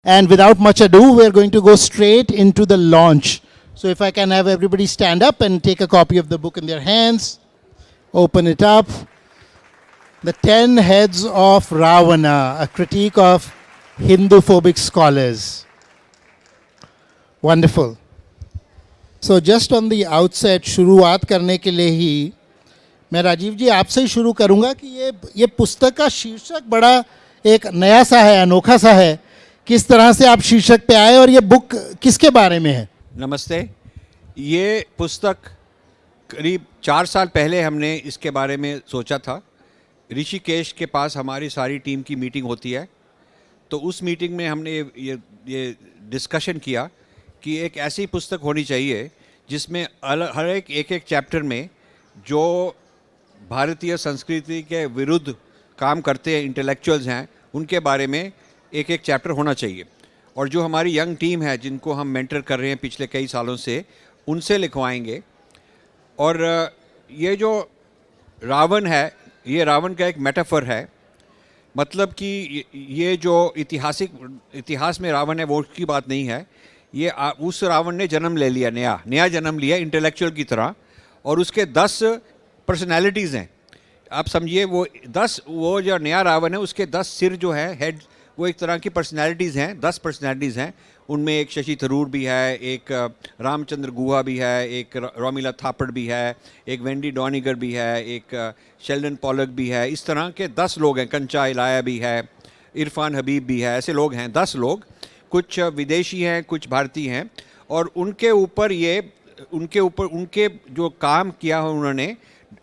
And without much ado, we're going to go straight into the launch. So if I can have everybody stand up and take a copy of the book in their hands, open it up. The 10 Heads of Ravana, a critique of Hindu-phobic scholars. Wonderful. So just on the outset, शुरुआत करने के लिए ही मैं राजीव जी आपसे ही शुरू करूंगा कि ये पुस्तक का शीर्षक बड़ा एक नया सा है, अनोखा सा है. किस तरह से आप शीर्षक पे आए और ये बुक किसके बारे में है? नमस्ते. ये पुस्तक करीब 4 साल पहले हमने इसके बारे में सोचा था. ऋषिकेश के पास हमारी सारी टीम की मीटिंग होती है, तो उस मीटिंग में हमने ये डिस्कशन किया कि एक ऐसी पुस्तक होनी चाहिए जिसमें हर एक चैप्टर में जो भारतीय संस्कृति के विरुद्ध काम करते हैं इंटेलेक्चुअल्स हैं उनके बारे में एक चैप्टर होना चाहिए. और जो हमारी यंग टीम है जिनको हम मेंटर कर रहे हैं पिछले कई सालों से, उनसे लिखवाएंगे. और ये जो रावण है, ये रावण का एक मेटाफर है. मतलब कि ये जो इतिहास में रावण है वो की बात नहीं है. ये उस रावण ने जन्म ले लिया, नया जन्म लिया इंटेलेक्चुअल की तरह, और उसके 10 पर्सनैलिटीज़ हैं. आप समझिए वो जो नया रावण है उसके 10 सिर जो है, हेड, वो एक तरह की पर्सनैलिटीज़ हैं. 10 पर्सनैलिटीज़ हैं. उनमें एक शशि थरूर भी है, एक रामचंद्र गुहा भी है, एक रोमिला थापड़ भी है, एक वेंडी डॉनिगर भी है, एक शेल्डन पॉलक भी है. इस तरह के 10 लोग हैं. कंचा इलाया भी है, इरफान हबीब भी है. ऐसे लोग हैं 10 लोग. कुछ विदेशी हैं, कुछ भारतीय हैं. और उनके ऊपर उनके जो काम किया है उन्होंने,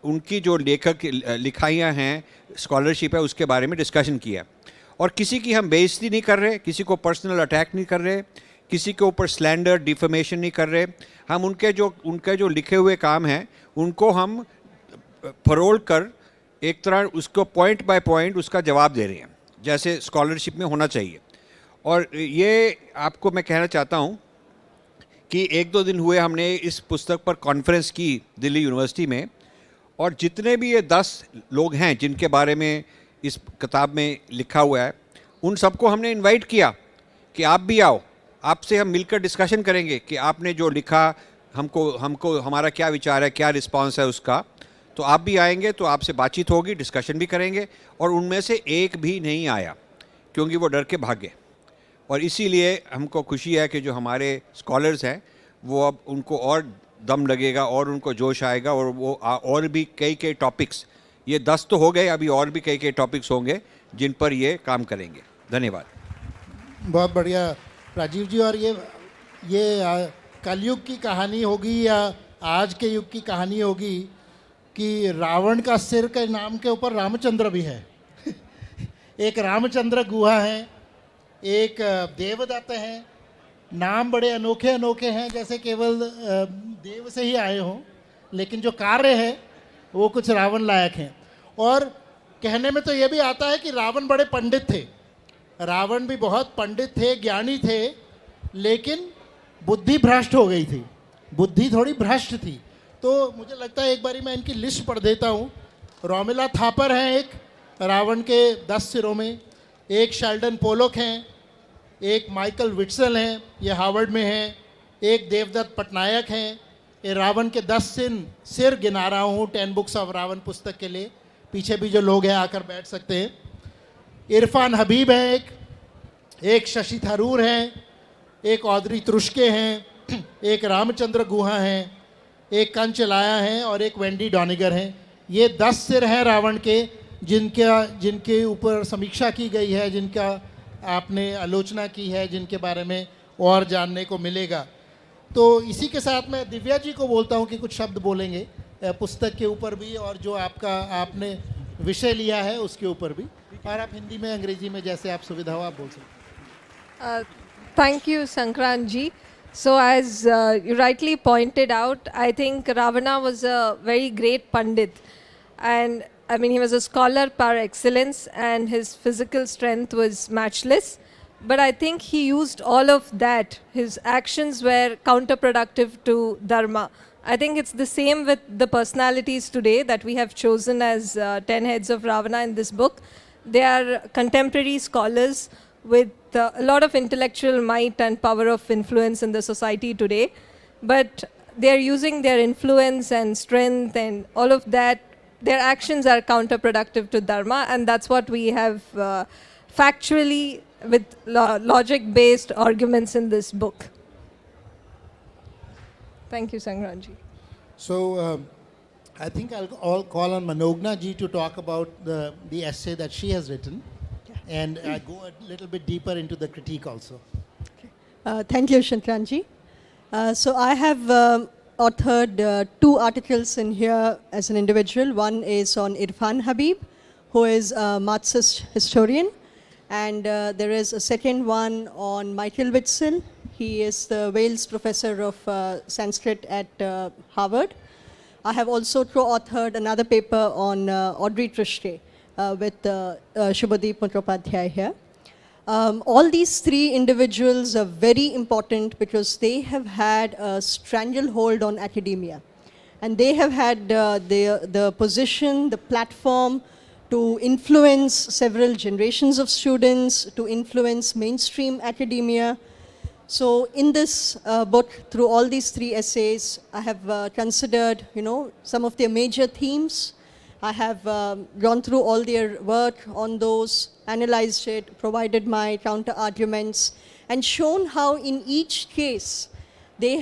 उनकी जो लिखाइयाँ हैं, स्कॉलरशिप है, उसके बारे में डिस्कशन किया. और किसी की हम बेइज्जती नहीं कर रहे, किसी को पर्सनल अटैक नहीं कर रहे, किसी के ऊपर स्लैंडर डिफेमेशन नहीं कर रहे. हम उनके जो लिखे हुए काम हैं उनको हम फरोल कर एक तरह उसको पॉइंट बाय पॉइंट उसका जवाब दे रहे हैं, जैसे स्कॉलरशिप में होना चाहिए. और ये आपको मैं कहना चाहता हूँ कि 1-2 दिन हुए हमने इस पुस्तक पर कॉन्फ्रेंस की दिल्ली यूनिवर्सिटी में, और जितने भी ये 10 लोग हैं जिनके बारे में इस किताब में लिखा हुआ है, उन सबको हमने इनवाइट किया कि आप भी आओ, आपसे हम मिलकर डिस्कशन करेंगे कि आपने जो लिखा हमको हमारा क्या विचार है, क्या रिस्पांस है उसका. तो आप भी आएंगे तो आपसे बातचीत होगी, डिस्कशन भी करेंगे. और उनमें से एक भी नहीं आया क्योंकि वो डर के भागे. और इसीलिए हमको खुशी है कि जो हमारे स्कॉलर्स हैं वो अब उनको और दम लगेगा और उनको जोश आएगा, और वो और भी कई टॉपिक्स, ये 10 तो हो गए, अभी और भी कई टॉपिक्स होंगे जिन पर ये काम करेंगे. धन्यवाद. बहुत बढ़िया राजीव जी. और ये कलयुग की कहानी होगी या आज के युग की कहानी होगी कि रावण का सिर के नाम के ऊपर रामचंद्र भी है. एक रामचंद्र गुहा है, एक देवदत्त हैं. नाम बड़े अनोखे हैं, जैसे केवल देव से ही आए हों, लेकिन जो कार्य है वो कुछ रावण लायक हैं. और कहने में तो ये भी आता है कि रावण बड़े पंडित थे. रावण भी बहुत पंडित थे, ज्ञानी थे, लेकिन बुद्धि भ्रष्ट हो गई थी. बुद्धि थोड़ी भ्रष्ट थी. तो मुझे लगता है एक बारी मैं इनकी लिस्ट पढ़ देता हूँ. रोमिला थापर हैं एक रावण के 10 सिरों में, एक शेल्डन पोलक हैं, एक माइकल विट्सल हैं, ये हार्वर्ड में हैं, एक देवदत्त पटनायक हैं. ये रावण के 10 सिर गिना रहा हूँ 10 बुक्स ऑफ रावण पुस्तक के लिए. पीछे भी जो लोग हैं आकर बैठ सकते हैं. इरफान हबीब हैं एक शशि थरूर हैं, एक औदरी तुरुष्के हैं, एक रामचंद्र गुहा हैं, एक कंचलाया हैं और एक वेंडी डॉनिगर हैं. ये 10 सिर हैं रावण के जिनके ऊपर समीक्षा की गई है, जिनका आपने आलोचना की है, जिनके बारे में और जानने को मिलेगा. तो इसी के साथ मैं दिव्या जी को बोलता हूँ कि कुछ शब्द बोलेंगे पुस्तक के ऊपर भी, और जो आपने विषय लिया है उसके ऊपर भी. और आप हिंदी में, अंग्रेजी में, जैसे आप सुविधा हो आप बोल सकते. Thank you, Sankrant ji. So as you rightly pointed out, I think Ravana was a very great Pandit. And I mean, he was a scholar par excellence and his physical strength was matchless. But I think he used all of that. His actions were counterproductive to Dharma. I think it's the same with the personalities today that we have chosen as 10 Heads of Ravana in this book. They are contemporary scholars with a lot of intellectual might and power of influence in the society today. But they're using their influence and strength and all of that. Their actions are counterproductive to Dharma, and that's what we have factually with logic-based arguments in this book. Thank you, Sangranji. So I think I'll call on Manogna ji to talk about the essay that she has written, and go a little bit deeper into the critique also. Thank you, Kshatriya. So I have authored 2 articles in here as an individual. One is on Irfan Habib, who is a Marxist historian, and there is a second one on Michael Witzel. He is the Wales professor of Sanskrit at Harvard. I have also co-authored another paper on Audrey Truschke with Shubhadeep Mukhopadhyay here. All these 3 individuals are very important because they have had a stranglehold on academia. And they have had the position, the platform to influence several generations of students, to influence mainstream academia. So in this book, through all these 3 essays, I have considered, some of their major themes. I have gone through all their work on those, analyzed it, provided my counter arguments, and shown how in each case they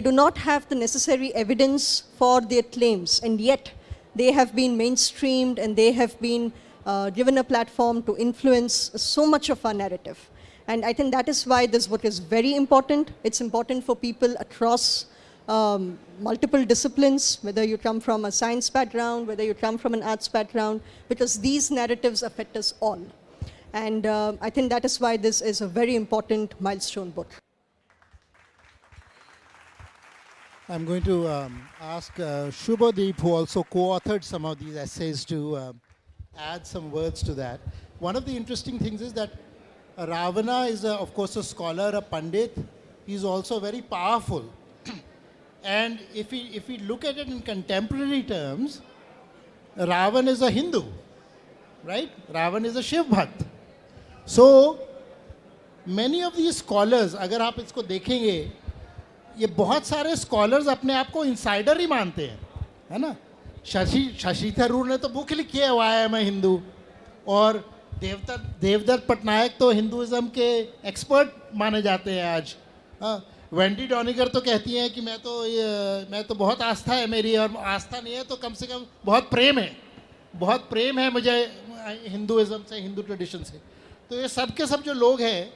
do not have the necessary evidence for their claims, and yet they have been mainstreamed and they have been given a platform to influence so much of our narrative. And I think that is why this book is very important. It's important for people across multiple disciplines, whether you come from a science background, whether you come from an arts background, because these narratives affect us all. And I think that is why this is a very important milestone book. I'm going to ask Shubhadeep, who also co-authored some of these essays, to add some words to that. One of the interesting things is that Ravana is, of course, a scholar, a pandit. He's also very powerful. And if we look at it in contemporary terms, Ravan is a Hindu, right? Ravan is a Shiv Bhakt. So, many of these scholars, अगर आप इसको देखेंगे, ये बहुत सारे scholars अपने आप को insider ही मानते हैं, है ना? शशि थरूर ने तो बुक लिखी है वाई एम ए हिंदू, और देवदत्त पटनायक तो हिंदुइज्म के एक्सपर्ट माने जाते हैं आज. वेंडी डॉनिगर तो कहती हैं कि मैं तो बहुत आस्था है मेरी, और आस्था नहीं है तो कम से कम बहुत प्रेम है मुझे हिंदुइज्म से, हिंदू ट्रेडिशन से. तो ये सब के सब जो लोग हैं,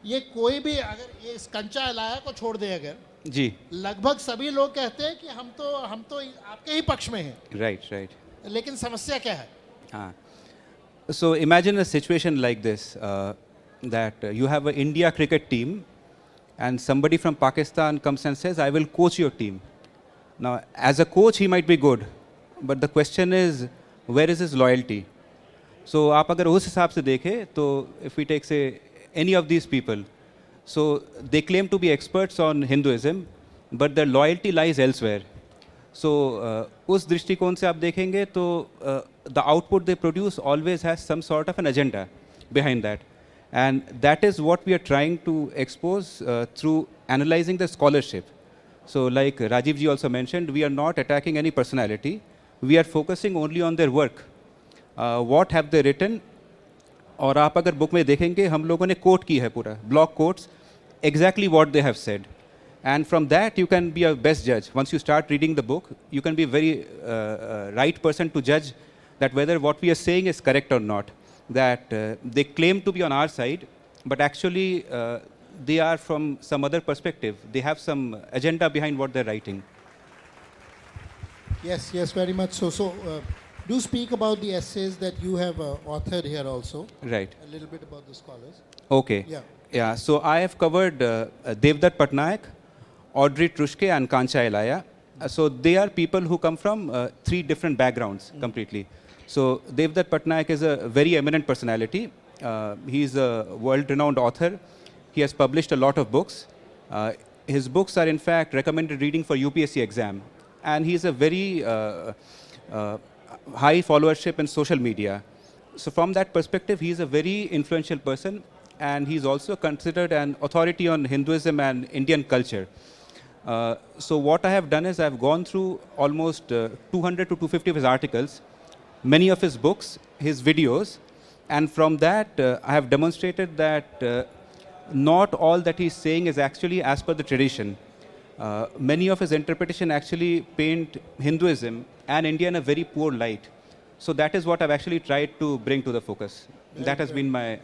ये कोई भी अगर ये इस कंचा इलाया को छोड़ दे अगर जी, लगभग सभी लोग कहते हैं कि हम तो आपके ही पक्ष में हैं. राइट. लेकिन समस्या क्या है? हाँ. So imagine a situation like this, that you have an India cricket team and somebody from Pakistan comes and says, I will coach your team. Now, as a coach, he might be good, but the question is, where is his loyalty? So, आप अगर उस हिसाब से देखें, तो if we take, say, any of these people, so they claim to be experts on Hinduism, but their loyalty lies elsewhere. So, उस दृष्टिकोण से आप देखेंगे तो the output they produce always has some sort of an agenda behind that. And that is what we are trying to expose through analyzing the scholarship. So like Rajiv ji also mentioned, we are not attacking any personality. We are focusing only on their work. What have they written? और आप अगर book में देखेंगे, हम लोगों ने coat की है पूरा, block quotes, exactly what they have said. And from that, you can be a best judge. Once you start reading the book, you can be a very right person to judge that whether what we are saying is correct or not. That they claim to be on our side, but actually they are from some other perspective. They have some agenda behind what they're writing. Yes, very much so. Do speak about the essays that you have authored here also. Right. A little bit about the scholars. Okay. Yeah. So I have covered Devdutt Patnaik, Audrey Truschke, and Kancha Elaya. So they are people who come from 3 different backgrounds completely. So Devdutt Patnaik is a very eminent personality. He is a world-renowned author. He has published a lot of books. His books are in fact recommended reading for UPSC exam. And he is a very high followership in social media. So from that perspective, he is a very influential person, and he's also considered an authority on Hinduism and Indian culture. So what I have done is I've gone through almost 200 to 250 of his articles, many of his books, his videos, and from that I have demonstrated that not all that he's saying is actually as per the tradition. Many of his interpretation actually paint Hinduism and India in a very poor light. So that is what I've actually tried to bring to the focus. That has been my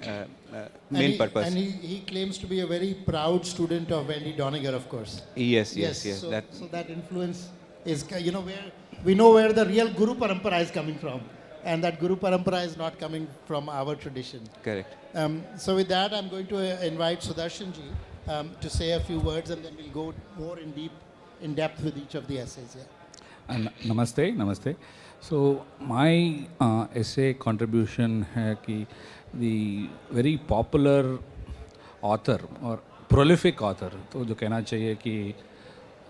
main purpose. And he claims to be a very proud student of Wendy Doniger, of course. Yes. So that influence is, where we know where the real Guru Parampara is coming from. And that Guru Parampara is not coming from our tradition. Correct. So with that, I'm going to invite Sudarshan ji to say a few words, and then we'll go more in depth with each of the essays. Yeah. Namaste. So my essay contribution है कि the very popular author or prolific author, तो जो कहना चाहिए कि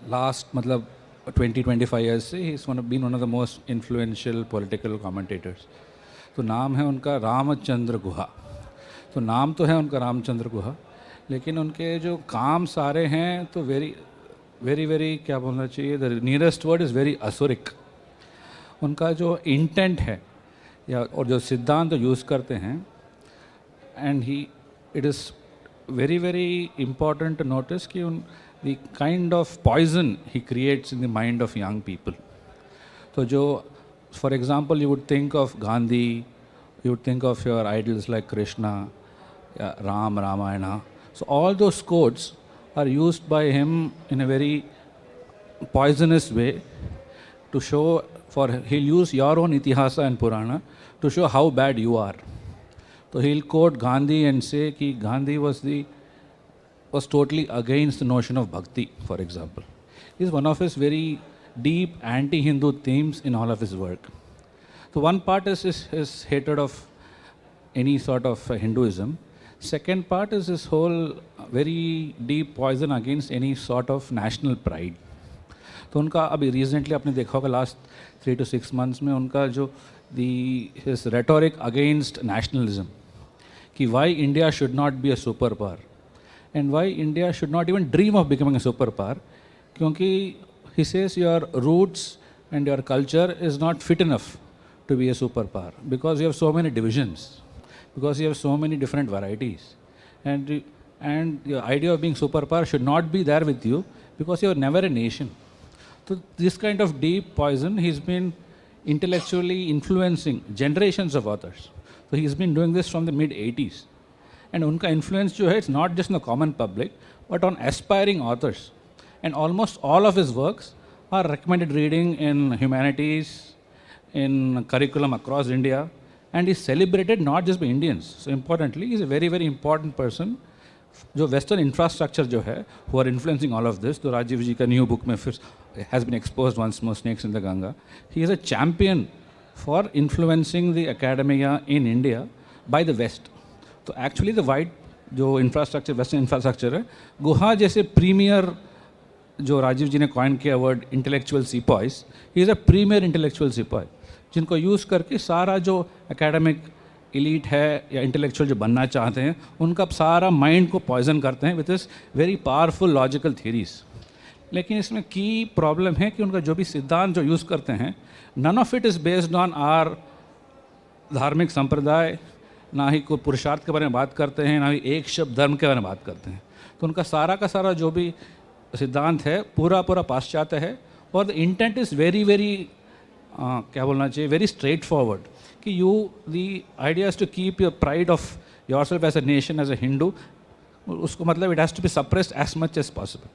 last मतलब 20-25 years से he's been one of the most influential political commentators. तो नाम है उनका रामचंद्र गुहा. तो नाम तो है उनका रामचंद्र गुहा, लेकिन उनके जो काम सारे हैं तो very क्या बोलना चाहिए, the nearest word is very असुरिक. उनका जो इंटेंट है या और जो सिद्धांत यूज़ करते हैं, and it is very important to notice कि the kind of poison he creates in the mind of young people. So, for example, you would think of Gandhi, you would think of your idols like Krishna, Ramayana. So all those quotes are used by him in a very poisonous way to show, he'll use your own Itihasa and Purana to show how bad you are. So he'll quote Gandhi and say that Gandhi was totally against the notion of bhakti, for example. This is one of his very deep anti-Hindu themes in all of his work. So one part is his hatred of any sort of Hinduism. Second part is his whole very deep poison against any sort of national pride. तो उनका अभी recently आपने देखा होगा last 3 to 6 months में उनका जो his rhetoric against nationalism, कि why India should not be a superpower and why India should not even dream of becoming a superpower, क्योंकि he says your roots and your culture is not fit enough to be a superpower because you have so many divisions, because you have so many different varieties, and your idea of being superpower should not be there with you because you are never a nation. So this kind of deep poison, he's been intellectually influencing generations of authors. So he's been doing this from the mid-80s. And unka influence jo hai, it's not just in the common public, but on aspiring authors. And almost all of his works are recommended reading in humanities, in curriculum across India, and is celebrated not just by Indians. So importantly, he's a very, very important person. जो western infrastructure जो है who are influencing all of this, तो राजीव जी का new book में फिर has been exposed once more, Snakes in the Ganga. He is a champion for influencing the academia in India by the West. तो actually the white जो infrastructure western infrastructure है, गुहा जैसे premiere जो राजीव जी ने coin किया word intellectual sepoys, he is a premier intellectual sepoy जिनको use करके सारा जो एकेडमिक एलीट है या इंटेलेक्चुअल जो बनना चाहते हैं उनका सारा माइंड को पॉइजन करते हैं with this very powerful logical theories. लेकिन इसमें की प्रॉब्लम है कि उनका जो भी सिद्धांत जो यूज़ करते हैं, none of it is based on our धार्मिक संप्रदाय, ना ही कोई पुरुषार्थ के बारे में बात करते हैं, ना ही एक शब्द धर्म के बारे में बात करते हैं. तो उनका सारा का सारा जो भी सिद्धांत है पूरा पाश्चात्य है, और द इंटेंट इज़ वेरी क्या बोलना चाहिए, वेरी स्ट्रेट फॉरवर्ड कि the idea is to keep your pride of yourself as a nation, as a Hindu. उसको मतलब it has to be suppressed as much as possible.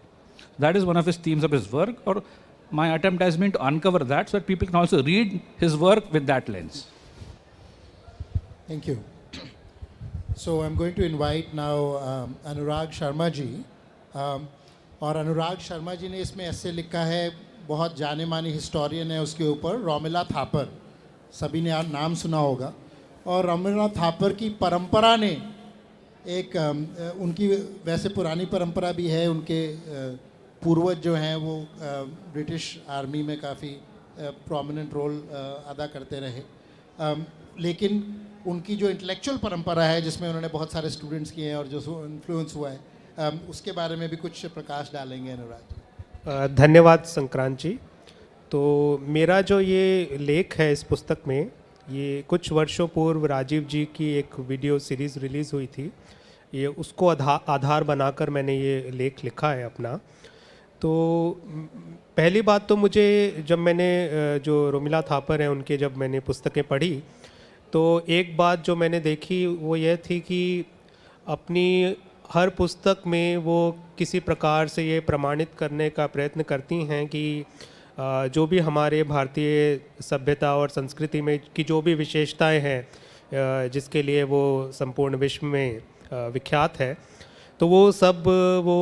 That is one of his themes of his work, और my attempt has been to uncover that so that people can also read his work with that lens. Thank you. So I'm going to invite now Anurag Sharma ji. और अनुराग शर्मा जी ने इसमें ऐसे लिखा है, बहुत जाने मानी हिस्टोरियन है उसके ऊपर, रोमिला थापर, सभी ने नाम सुना होगा. और रोमिला थापर की परंपरा ने एक उनकी वैसे पुरानी परंपरा भी है, उनके पूर्वज जो हैं वो ब्रिटिश आर्मी में काफ़ी प्रोमिनेंट रोल अदा करते रहे. लेकिन उनकी जो इंटेलेक्चुअल परंपरा है जिसमें उन्होंने बहुत सारे स्टूडेंट्स किए हैं और जो इन्फ्लुएंस हुआ है, उसके बारे में भी कुछ प्रकाश डालेंगे अनुराग। धन्यवाद संक्रांत जी। तो मेरा जो ये लेख है इस पुस्तक में, ये कुछ वर्षों पूर्व राजीव जी की एक वीडियो सीरीज़ रिलीज़ हुई थी, ये उसको आधार बनाकर मैंने ये लेख लिखा है अपना। तो पहली बात तो मुझे, जब मैंने जो रोमिला थापर हैं उनके जब मैंने पुस्तकें पढ़ी, तो एक बात जो मैंने देखी वो यह थी कि अपनी हर पुस्तक में वो किसी प्रकार से ये प्रमाणित करने का प्रयत्न करती हैं कि जो भी हमारे भारतीय सभ्यता और संस्कृति में की जो भी विशेषताएं हैं जिसके लिए वो संपूर्ण विश्व में विख्यात है, तो वो सब वो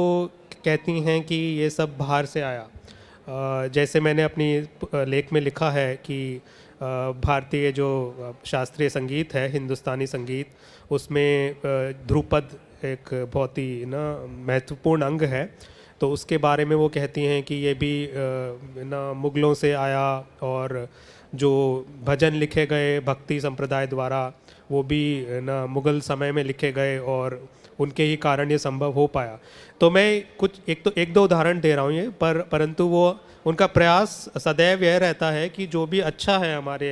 कहती हैं कि ये सब बाहर से आया। जैसे मैंने अपनी लेख में लिखा है कि भारतीय जो शास्त्रीय संगीत है, हिंदुस्तानी संगीत, उसमें ध्रुपद एक बहुत ही ना महत्वपूर्ण अंग है। तो उसके बारे में वो कहती हैं कि ये भी ना मुग़लों से आया, और जो भजन लिखे गए भक्ति संप्रदाय द्वारा वो भी ना मुग़ल समय में लिखे गए और उनके ही कारण ये संभव हो पाया। तो मैं कुछ एक दो उदाहरण दे रहा हूँ ये, परंतु वो उनका प्रयास सदैव यह रहता है कि जो भी अच्छा है हमारे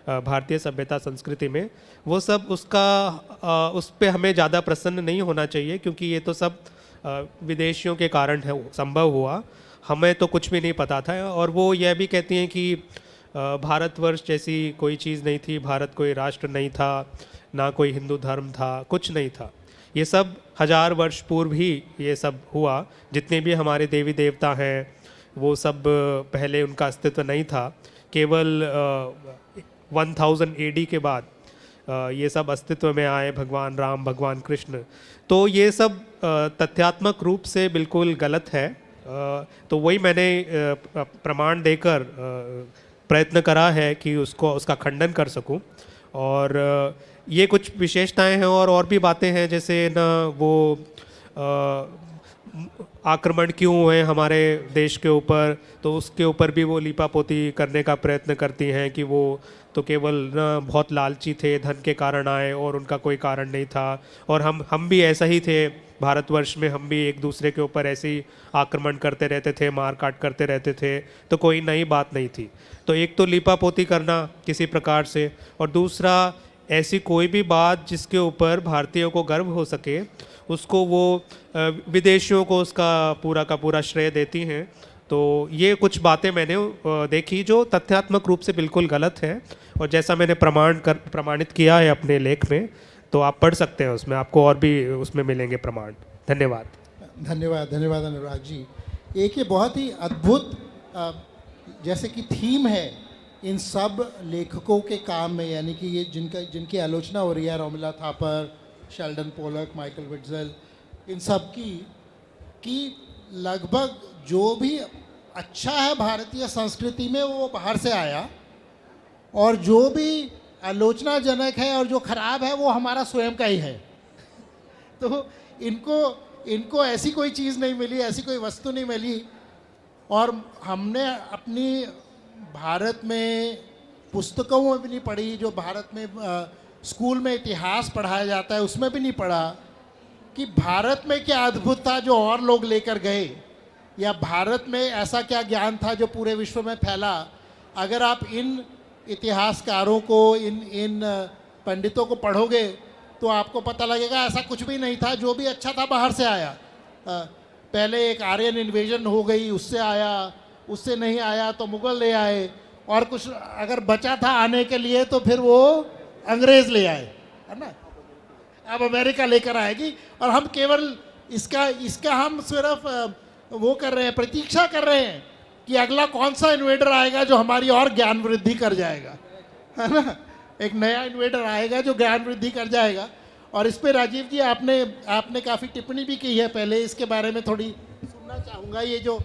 भारतीय सभ्यता संस्कृति में, वो सब उसका उस पे हमें ज़्यादा प्रसन्न नहीं होना चाहिए, क्योंकि ये तो सब विदेशियों के कारण है संभव हुआ, हमें तो कुछ भी नहीं पता था। और वो यह भी कहती हैं कि भारतवर्ष जैसी कोई चीज़ नहीं थी, भारत कोई राष्ट्र नहीं था, ना कोई हिंदू धर्म था, कुछ नहीं था। ये सब 1000 वर्ष पूर्व ही ये सब हुआ। जितने भी हमारे देवी देवता हैं वो सब पहले उनका अस्तित्व नहीं था, केवल 1000 AD के बाद ये सब अस्तित्व में आए, भगवान राम, भगवान कृष्ण। तो ये सब तथ्यात्मक रूप से बिल्कुल गलत है। तो वही मैंने प्रमाण देकर प्रयत्न करा है कि उसका खंडन कर सकूं। और ये कुछ विशेषताएं हैं और भी बातें हैं, जैसे ना वो आक्रमण क्यों हुए हमारे देश के ऊपर, तो उसके ऊपर भी वो लीपापोती करने का प्रयत्न करती हैं कि वो तो केवल ना बहुत लालची थे, धन के कारण आए और उनका कोई कारण नहीं था। और हम भी ऐसा ही थे, भारतवर्ष में हम भी एक दूसरे के ऊपर ऐसे ही आक्रमण करते रहते थे, मार काट करते रहते थे, तो कोई नई बात नहीं थी। तो एक तो लीपापोती करना किसी प्रकार से, और दूसरा ऐसी कोई भी बात जिसके ऊपर भारतीयों को गर्व हो सके, उसको वो विदेशियों को उसका पूरा का पूरा श्रेय देती हैं। तो ये कुछ बातें मैंने देखी जो तथ्यात्मक रूप से बिल्कुल गलत है, और जैसा मैंने प्रमाणित किया है अपने लेख में, तो आप पढ़ सकते हैं उसमें, आपको और भी उसमें मिलेंगे प्रमाण। धन्यवाद। धन्यवाद, धन्यवाद अनुराग जी। एक ये बहुत ही अद्भुत जैसे कि थीम है इन सब लेखकों के काम में, यानी कि ये जिनकी आलोचना हो रही है, Romila Thapar, Sheldon Pollock, Michael Witzel, इन सब की कि लगभग जो भी अच्छा है भारतीय संस्कृति में वो बाहर से आया, और जो भी आलोचनाजनक है और जो खराब है वो हमारा स्वयं का ही है। तो इनको ऐसी कोई चीज़ नहीं मिली, ऐसी कोई वस्तु नहीं मिली। और हमने अपनी भारत में पुस्तकों में भी नहीं पढ़ी, जो भारत में स्कूल में इतिहास पढ़ाया जाता है उसमें भी नहीं पढ़ा कि भारत में क्या अद्भुत था जो और लोग लेकर गए, या भारत में ऐसा क्या ज्ञान था जो पूरे विश्व में फैला। अगर आप इन इतिहासकारों को, इन पंडितों को पढ़ोगे तो आपको पता लगेगा ऐसा कुछ भी नहीं था, जो भी अच्छा था बाहर से आया। पहले एक आर्यन इन्वेजन हो गई, उससे आया, उससे नहीं आया तो मुग़ल ले आए, और कुछ अगर बचा था आने के लिए तो फिर वो अंग्रेज़ ले आए, है ना। अब अमेरिका लेकर आएगी, और हम केवल इसका हम सिर्फ वो कर रहे हैं, प्रतीक्षा कर रहे हैं कि अगला कौन सा इन्वेडर आएगा जो हमारी और ज्ञान वृद्धि कर जाएगा, है ना। एक नया इन्वेडर आएगा जो ज्ञान वृद्धि कर जाएगा। और इस पे राजीव जी आपने काफ़ी टिप्पणी भी की है पहले, इसके बारे में थोड़ी सुनना चाहूँगा। ये जो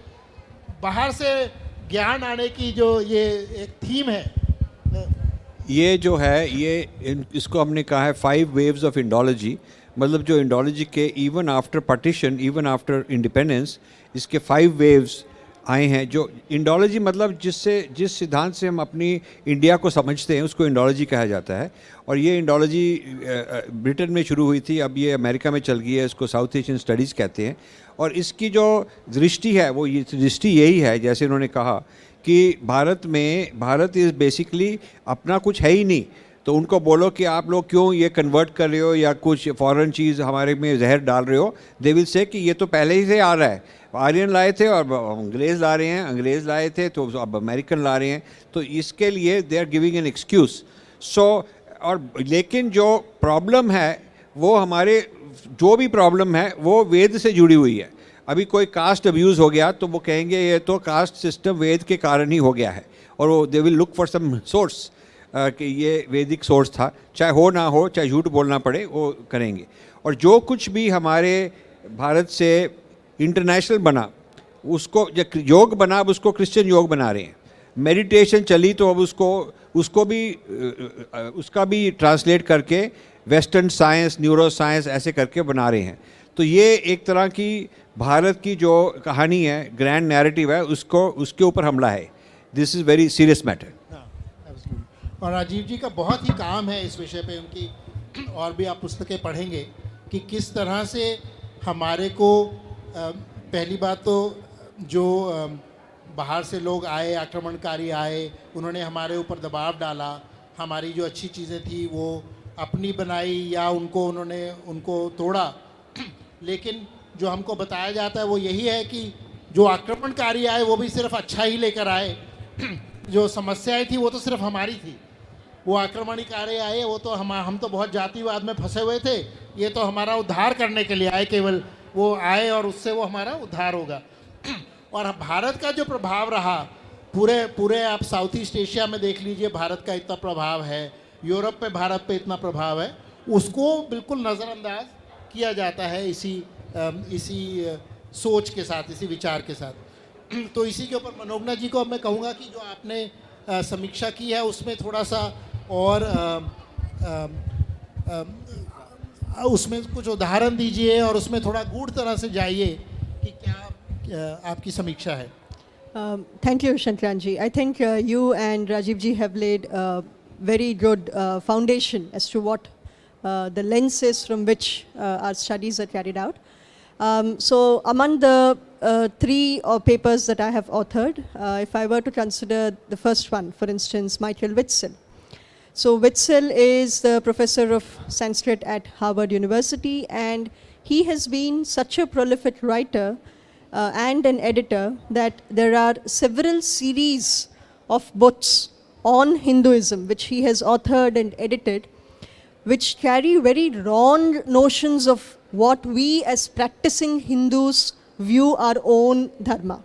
बाहर से ज्ञान आने की जो ये एक थीम है, ये जो है इसको हमने कहा है 5 waves ऑफ इंडोलॉजी। मतलब जो इंडोलॉजी के even after partition, even after independence, इसके 5 waves आए हैं, जो इंडोलॉजी मतलब जिस सिद्धांत से हम अपनी इंडिया को समझते हैं उसको इंडोलॉजी कहा जाता है। और ये इंडोलॉजी ब्रिटेन में शुरू हुई थी, अब ये अमेरिका में चल गई है, इसको साउथ एशियन स्टडीज़ कहते हैं। और इसकी जो दृष्टि है वो ये दृष्टि यही है, जैसे उन्होंने कहा कि भारत इज़ बेसिकली अपना कुछ है ही नहीं, तो उनको बोलो कि आप लोग क्यों ये कन्वर्ट कर रहे हो या कुछ फॉरेन चीज़ हमारे में जहर डाल रहे हो। दे विल से कि ये तो पहले ही से आ रहा है, आर्यन लाए थे और अंग्रेज़ ला रहे हैं, अंग्रेज़ लाए थे तो अब अमेरिकन ला रहे हैं, तो इसके लिए they are giving an excuse. और लेकिन जो प्रॉब्लम है वो हमारे, जो भी प्रॉब्लम है वो वेद से जुड़ी हुई है। अभी कोई कास्ट अब्यूज़ हो गया तो वो कहेंगे ये तो कास्ट सिस्टम वेद के कारण ही हो गया है, और वो they will look for some source कि ये वैदिक सोर्स था, चाहे हो ना हो, चाहे झूठ बोलना पड़े, वो करेंगे। और जो कुछ भी हमारे भारत से इंटरनेशनल बना, उसको जब योग बना अब उसको क्रिश्चियन योग बना रहे हैं। मेडिटेशन चली तो अब उसका भी ट्रांसलेट करके वेस्टर्न साइंस, न्यूरो साइंस ऐसे करके बना रहे हैं। तो ये एक तरह की भारत की जो कहानी है, ग्रैंड नैरेटिव है, उसके ऊपर हमला है। This is very serious matter. और राजीव जी का बहुत ही काम है इस विषय पे, उनकी और भी आप पुस्तकें पढ़ेंगे कि किस तरह से हमारे को पहली बात तो जो बाहर से लोग आए, आक्रमणकारी आए, उन्होंने हमारे ऊपर दबाव डाला, हमारी जो अच्छी चीज़ें थी वो अपनी बनाई या उनको तोड़ा। लेकिन जो हमको बताया जाता है वो यही है कि जो आक्रमणकारी आए वो भी सिर्फ अच्छा ही लेकर आए, जो समस्याएं थी वो तो सिर्फ हमारी थी। वो आक्रमणकारी आए वो तो हम तो बहुत जातिवाद में फंसे हुए थे, ये तो हमारा उद्धार करने के लिए आए, केवल वो आए और उससे वो हमारा उद्धार होगा। और भारत का जो प्रभाव रहा पूरे आप साउथ ईस्ट एशिया में देख लीजिए, भारत का इतना प्रभाव है, यूरोप पे भारत पे इतना प्रभाव है, उसको बिल्कुल नज़रअंदाज किया जाता है इसी सोच के साथ, इसी विचार के साथ। तो इसी के ऊपर मनोगना जी को अब मैं कहूँगा कि जो आपने समीक्षा की है उसमें थोड़ा सा और उसमें कुछ उदाहरण दीजिए और उसमें थोड़ा गूढ़ तरह से जाइए कि क्या आपकी समीक्षा है। Thank you, Shantranji. I think you and Rajiv ji have laid a very good foundation as to what the lens is from which our studies are carried out. So among the three papers that I have authored, if I were to consider the first one, for instance, Michael Witzel. So Witzel is the professor of Sanskrit at Harvard University, and he has been such a prolific writer and an editor that there are several series of books on Hinduism which he has authored and edited, which carry very wrong notions of what we as practicing Hindus view our own dharma,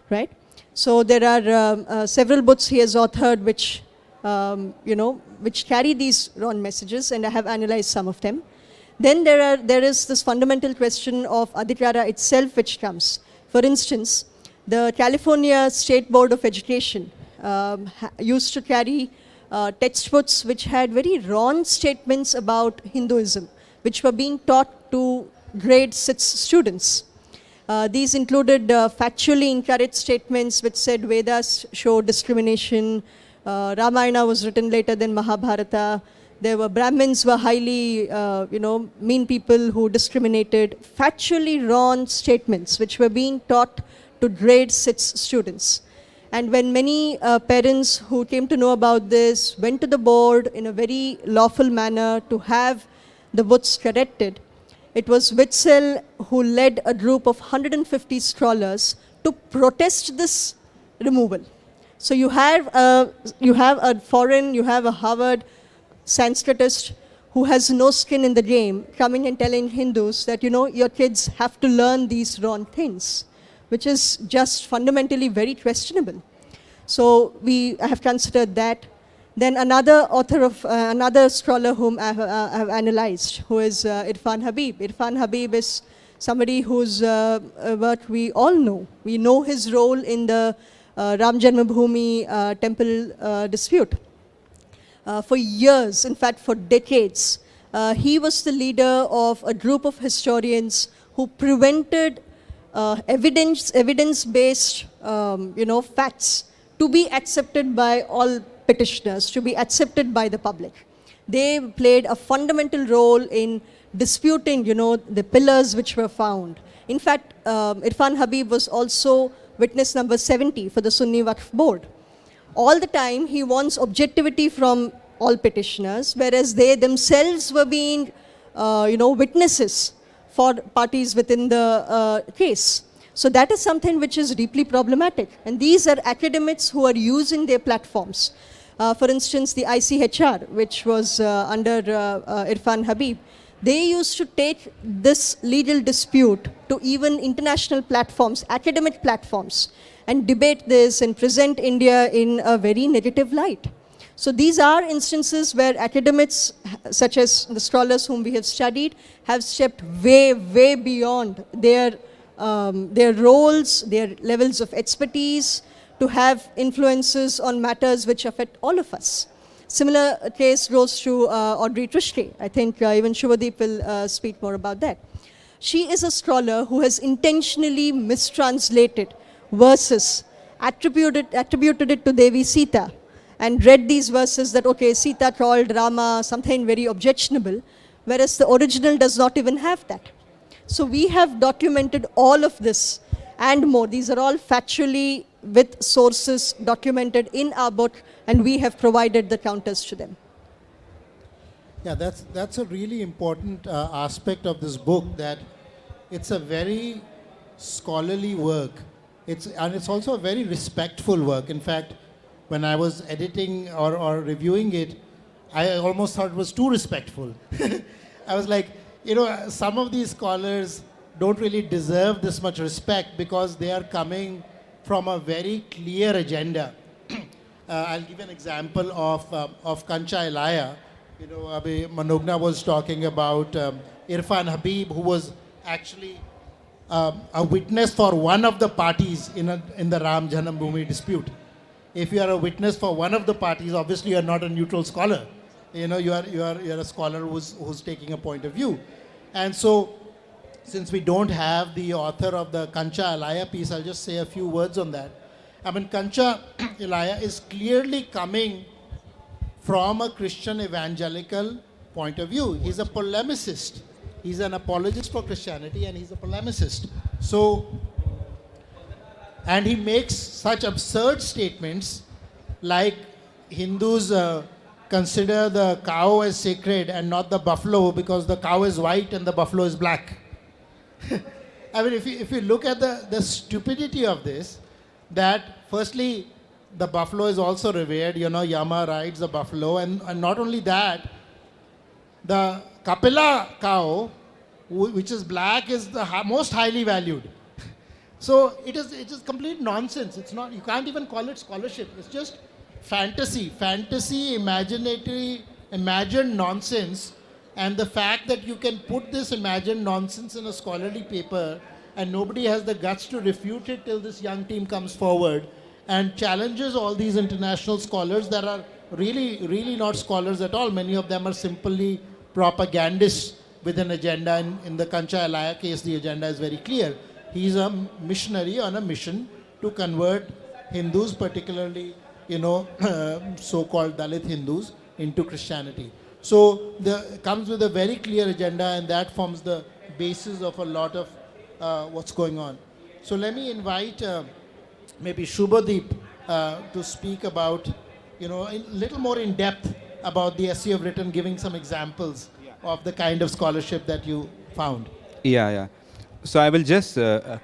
right? So there are several books he has authored which, which carry these wrong messages, and I have analyzed some of them. Then there is this fundamental question of adhikara itself which comes. For instance, the California State Board of Education used to carry textbooks which had very wrong statements about Hinduism, which were being taught to grade 6 students. These included factually incorrect statements which said Vedas show discrimination, Ramayana was written later than Mahabharata, there were Brahmins were highly, mean people who discriminated. Factually wrong statements which were being taught to grade 6 students. And when many parents who came to know about this went to the board in a very lawful manner to have the books corrected, it was Witzel who led a group of 150 scholars to protest this removal. So you have a Harvard Sanskritist who has no skin in the game coming and telling Hindus that, your kids have to learn these wrong things, which is just fundamentally very questionable. So I have considered that. Then another author of, another scholar whom I have analyzed, who is Irfan Habib. Irfan Habib is somebody whose work we all know. We know his role in the Ram Janmabhoomi temple dispute. For years, in fact for decades, he was the leader of a group of historians who prevented evidence-based, facts to be accepted by all petitioners, to be accepted by the public. They played a fundamental role in disputing, the pillars which were found. In fact, Irfan Habib was also witness number 70 for the Sunni Waqf Board. All the time, he wants objectivity from all petitioners, whereas they themselves were being, witnesses for parties within the case. So that is something which is deeply problematic. And these are academics who are using their platforms. For instance, the ICHR, which was under Irfan Habib, they used to take this legal dispute to even international platforms, academic platforms, and debate this and present India in a very negative light. So these are instances where academics, such as the scholars whom we have studied, have stepped way, way beyond their roles, their levels of expertise, to have influences on matters which affect all of us. Similar case goes to Audrey Trushke. I think even Shubhadeep will speak more about that. She is a scholar who has intentionally mistranslated verses, attributed it to Devi Sita, and read these verses that, okay, Sita called Rama something very objectionable, whereas the original does not even have that. So we have documented all of this and more. These are all factually with sources documented in our book, and we have provided the counters to them. Yeah, that's a really important aspect of this book, that it's a very scholarly work. And it's also a very respectful work. In fact, when I was editing or reviewing it, I almost thought it was too respectful. I was like, some of these scholars don't really deserve this much respect because they are coming from a very clear agenda. I'll give an example of Kancha Ilaya. Manogna was talking about Irfan Habib, who was actually a witness for one of the parties in the Ram Janambhoomi dispute. If you are a witness for one of the parties, obviously you are not a neutral scholar. You are a scholar who's taking a point of view. And so, since we don't have the author of the Kancha Ilaya piece, I'll just say a few words on that. Kancha Ilaya is clearly coming from a Christian evangelical point of view. He's a polemicist. He's an apologist for Christianity, and he's a polemicist. And he makes such absurd statements like Hindus consider the cow as sacred and not the buffalo because the cow is white and the buffalo is black. If you look at the stupidity of this, that firstly, the buffalo is also revered, Yama rides the buffalo, and not only that, the Kapila cow, which is black, is the most highly valued. So it is complete nonsense. It's not, you can't even call it scholarship. It's just fantasy, imagined nonsense. And the fact that you can put this imagined nonsense in a scholarly paper and nobody has the guts to refute it till this young team comes forward and challenges all these international scholars that are really, really not scholars at all. Many of them are simply propagandists with an agenda. In the Kancha Ilaya case, the agenda is very clear. He's a missionary on a mission to convert Hindus, particularly, so-called Dalit Hindus, into Christianity. So comes with a very clear agenda, and that forms the basis of a lot of what's going on. So let me invite maybe Shubhadeep to speak about, a little more in depth about the essay you've written, giving some examples of the kind of scholarship that you found. Yeah. So I will just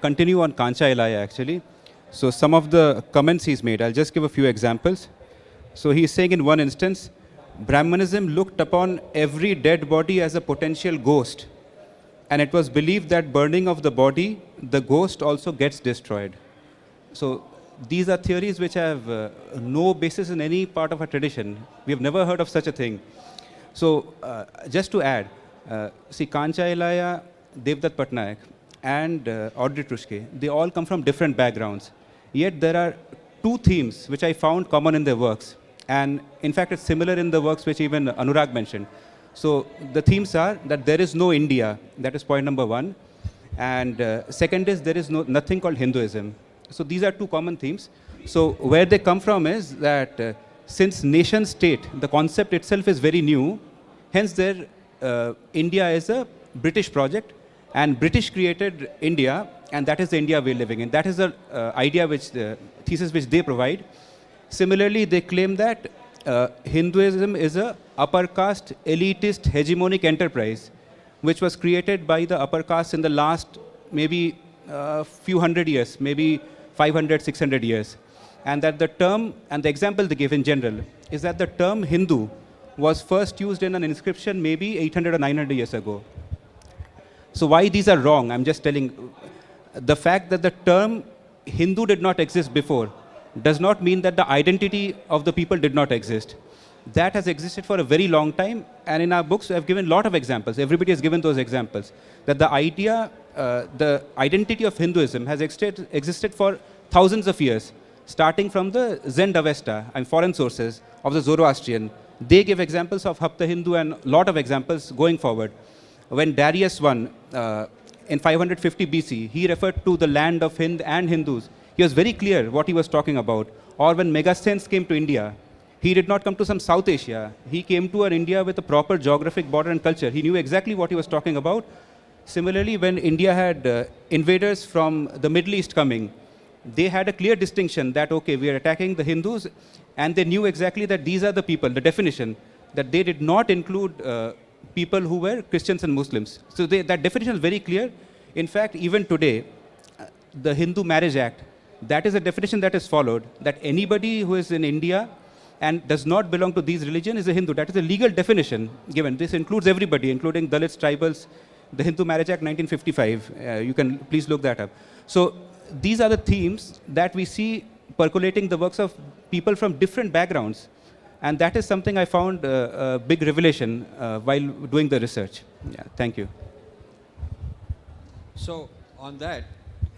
continue on Kancha Ilaya actually. So some of the comments he's made, I'll just give a few examples. So he's saying in one instance, Brahmanism looked upon every dead body as a potential ghost. And it was believed that burning of the body, the ghost also gets destroyed. So these are theories which have no basis in any part of our tradition. We have never heard of such a thing. So just to add, see Kancha Ilaya, Devdutt Patnaik, and Audrey Trushke, they all come from different backgrounds. Yet there are two themes which I found common in their works. And in fact, it's similar in the works which even Anurag mentioned. So the themes are that there is no India, that is point number one. And second is there is nothing called Hinduism. So these are two common themes. So where they come from is that since nation state, the concept itself is very new, hence India is a British project, and British created India, and that is the India we're living in. That is the idea the thesis which they provide. Similarly, they claim that Hinduism is a upper caste, elitist, hegemonic enterprise, which was created by the upper caste in the last maybe few hundred years, maybe 500, 600 years. And that the term, and the example they give in general, is that the term Hindu was first used in an inscription maybe 800 or 900 years ago. So why these are wrong? I'm just telling, the fact that the term Hindu did not exist before does not mean that the identity of the people did not exist. That has existed for a very long time, and in our books we have given a lot of examples. Everybody has given those examples. That the the identity of Hinduism has existed for thousands of years, starting from the Zend Avesta and foreign sources of the Zoroastrian. They give examples of Hapta Hindu and a lot of examples going forward. When Darius I, in 550 BC, he referred to the land of Hind and Hindus. He was very clear what he was talking about. Or when Megasthenes came to India, he did not come to some South Asia. He came to an India with a proper geographic border and culture. He knew exactly what he was talking about. Similarly, when India had invaders from the Middle East coming, they had a clear distinction that, okay, we are attacking the Hindus, and they knew exactly that these are the people, the definition, that they did not include people who were Christians and Muslims. So that definition is very clear. In fact, even today, the Hindu Marriage Act, that is a definition that is followed, that anybody who is in India and does not belong to these religions is a Hindu. That is a legal definition given. This includes everybody, including Dalits, tribals, the Hindu Marriage Act 1955. You can please look that up. So these are the themes that we see percolating the works of people from different backgrounds. And that is something I found a big revelation while doing the research. Yeah, thank you. So on that,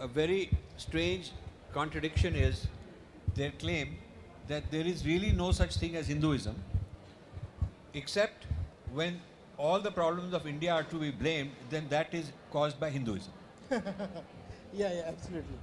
a very strange contradiction is their claim that there is really no such thing as Hinduism, except when all the problems of India are to be blamed, then that is caused by Hinduism. Yeah, absolutely.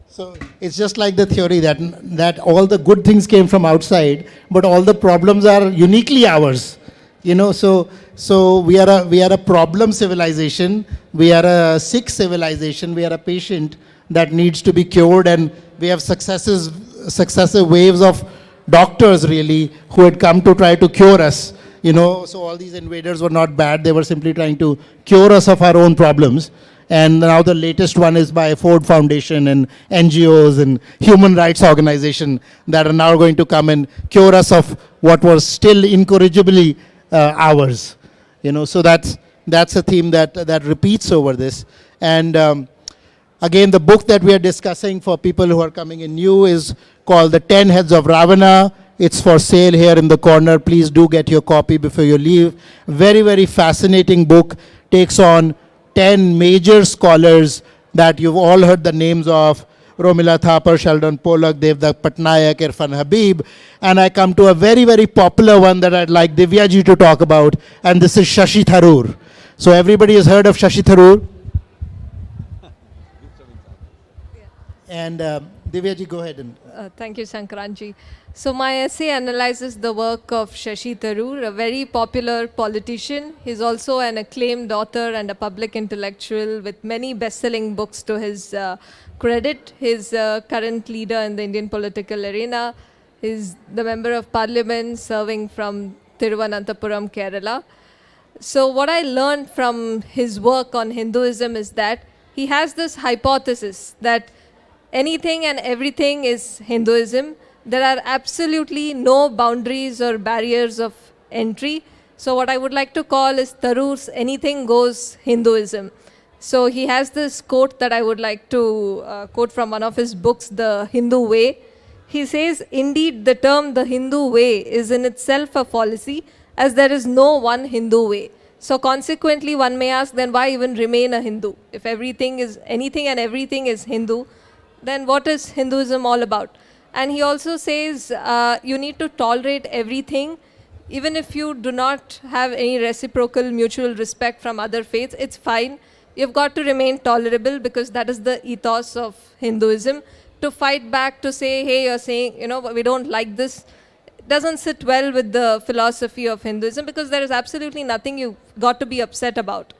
So it's just like the theory that all the good things came from outside, but all the problems are uniquely ours. You know, so we are a problem civilization. We are a sick civilization. We are a patient that needs to be cured, and we have successive waves of doctors really who had come to try to cure us. You know, so all these invaders were not bad. They were simply trying to cure us of our own problems. And now the latest one is by Ford Foundation and NGOs and human rights organization that are now going to come and cure us of what was still incorrigibly ours. You know, so that's a theme that repeats over this. And again, the book that we are discussing for people who are coming in new is called The 10 Heads of Ravana. It's for sale here in the corner. Please do get your copy before you leave. Very, very fascinating book. Takes on 10 major scholars that you've all heard the names of: Romila Thapar, Sheldon Pollock, Devdutt Patnaik, Irfan Habib. And I come to a very, very popular one that I'd like Divya ji to talk about, and this is Shashi Tharoor. So everybody has heard of Shashi Tharoor? And Divya ji, go ahead. Thank you, Sankranji. So my essay analyzes the work of Shashi Tharoor, a very popular politician. He's also an acclaimed author and a public intellectual with many best-selling books to his credit. He's current leader in the Indian political arena. He's the member of parliament serving from Thiruvananthapuram, Kerala. So what I learned from his work on Hinduism is that he has this hypothesis that anything and everything is Hinduism. There are absolutely no boundaries or barriers of entry. So what I would like to call is Tharoor's anything goes Hinduism. So he has this quote that I would like to quote from one of his books, The Hindu Way. He says, "Indeed, the term the Hindu way is in itself a fallacy, as there is no one Hindu way. So consequently, one may ask, then why even remain a Hindu? If anything and everything is Hindu, then what is Hinduism all about?" And he also says you need to tolerate everything, even if you do not have any reciprocal mutual respect from other faiths. It's fine, you've got to remain tolerable because that is the ethos of Hinduism. To fight back, to say, hey, you're saying, we don't like this, doesn't sit well with the philosophy of Hinduism, because there is absolutely nothing you've got to be upset about.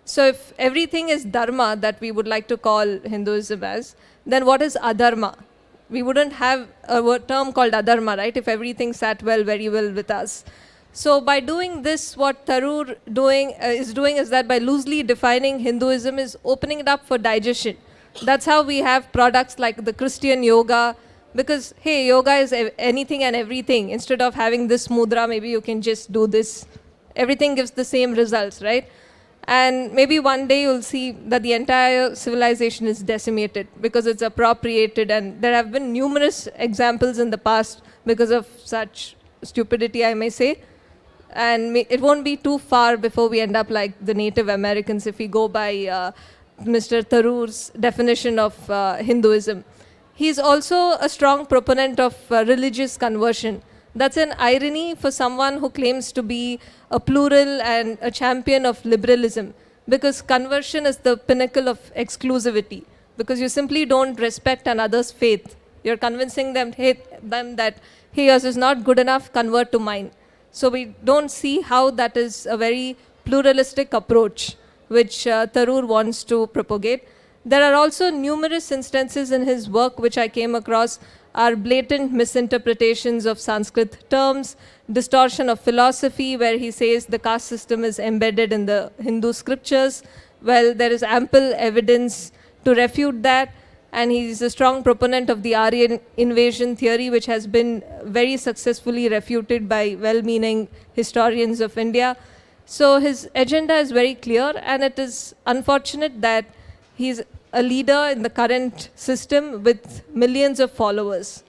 So if everything is dharma that we would like to call Hinduism as, then what is adharma? We wouldn't have a term called adharma, right, if everything sat very well with us. So by doing this, what Tharoor is doing is that by loosely defining Hinduism is opening it up for digestion. That's how we have products like the Christian yoga, because, hey, yoga is anything and everything. Instead of having this mudra, maybe you can just do this. Everything gives the same results, right? And maybe one day you'll see that the entire civilization is decimated because it's appropriated, and there have been numerous examples in the past because of such stupidity, I may say. And it won't be too far before we end up like the Native Americans if we go by Mr. Tharoor's definition of Hinduism. He's also a strong proponent of religious conversion. That's an irony for someone who claims to be a plural and a champion of liberalism, because conversion is the pinnacle of exclusivity, because you simply don't respect another's faith. You're convincing them that, hey, yours is not good enough, convert to mine. So we don't see how that is a very pluralistic approach which Tharoor wants to propagate. There are also numerous instances in his work which I came across are blatant misinterpretations of Sanskrit terms, distortion of philosophy, where he says the caste system is embedded in the Hindu scriptures. Well, there is ample evidence to refute that, and he's a strong proponent of the Aryan invasion theory, which has been very successfully refuted by well-meaning historians of India. So his agenda is very clear, and it is unfortunate that he's a leader in the current system with millions of followers.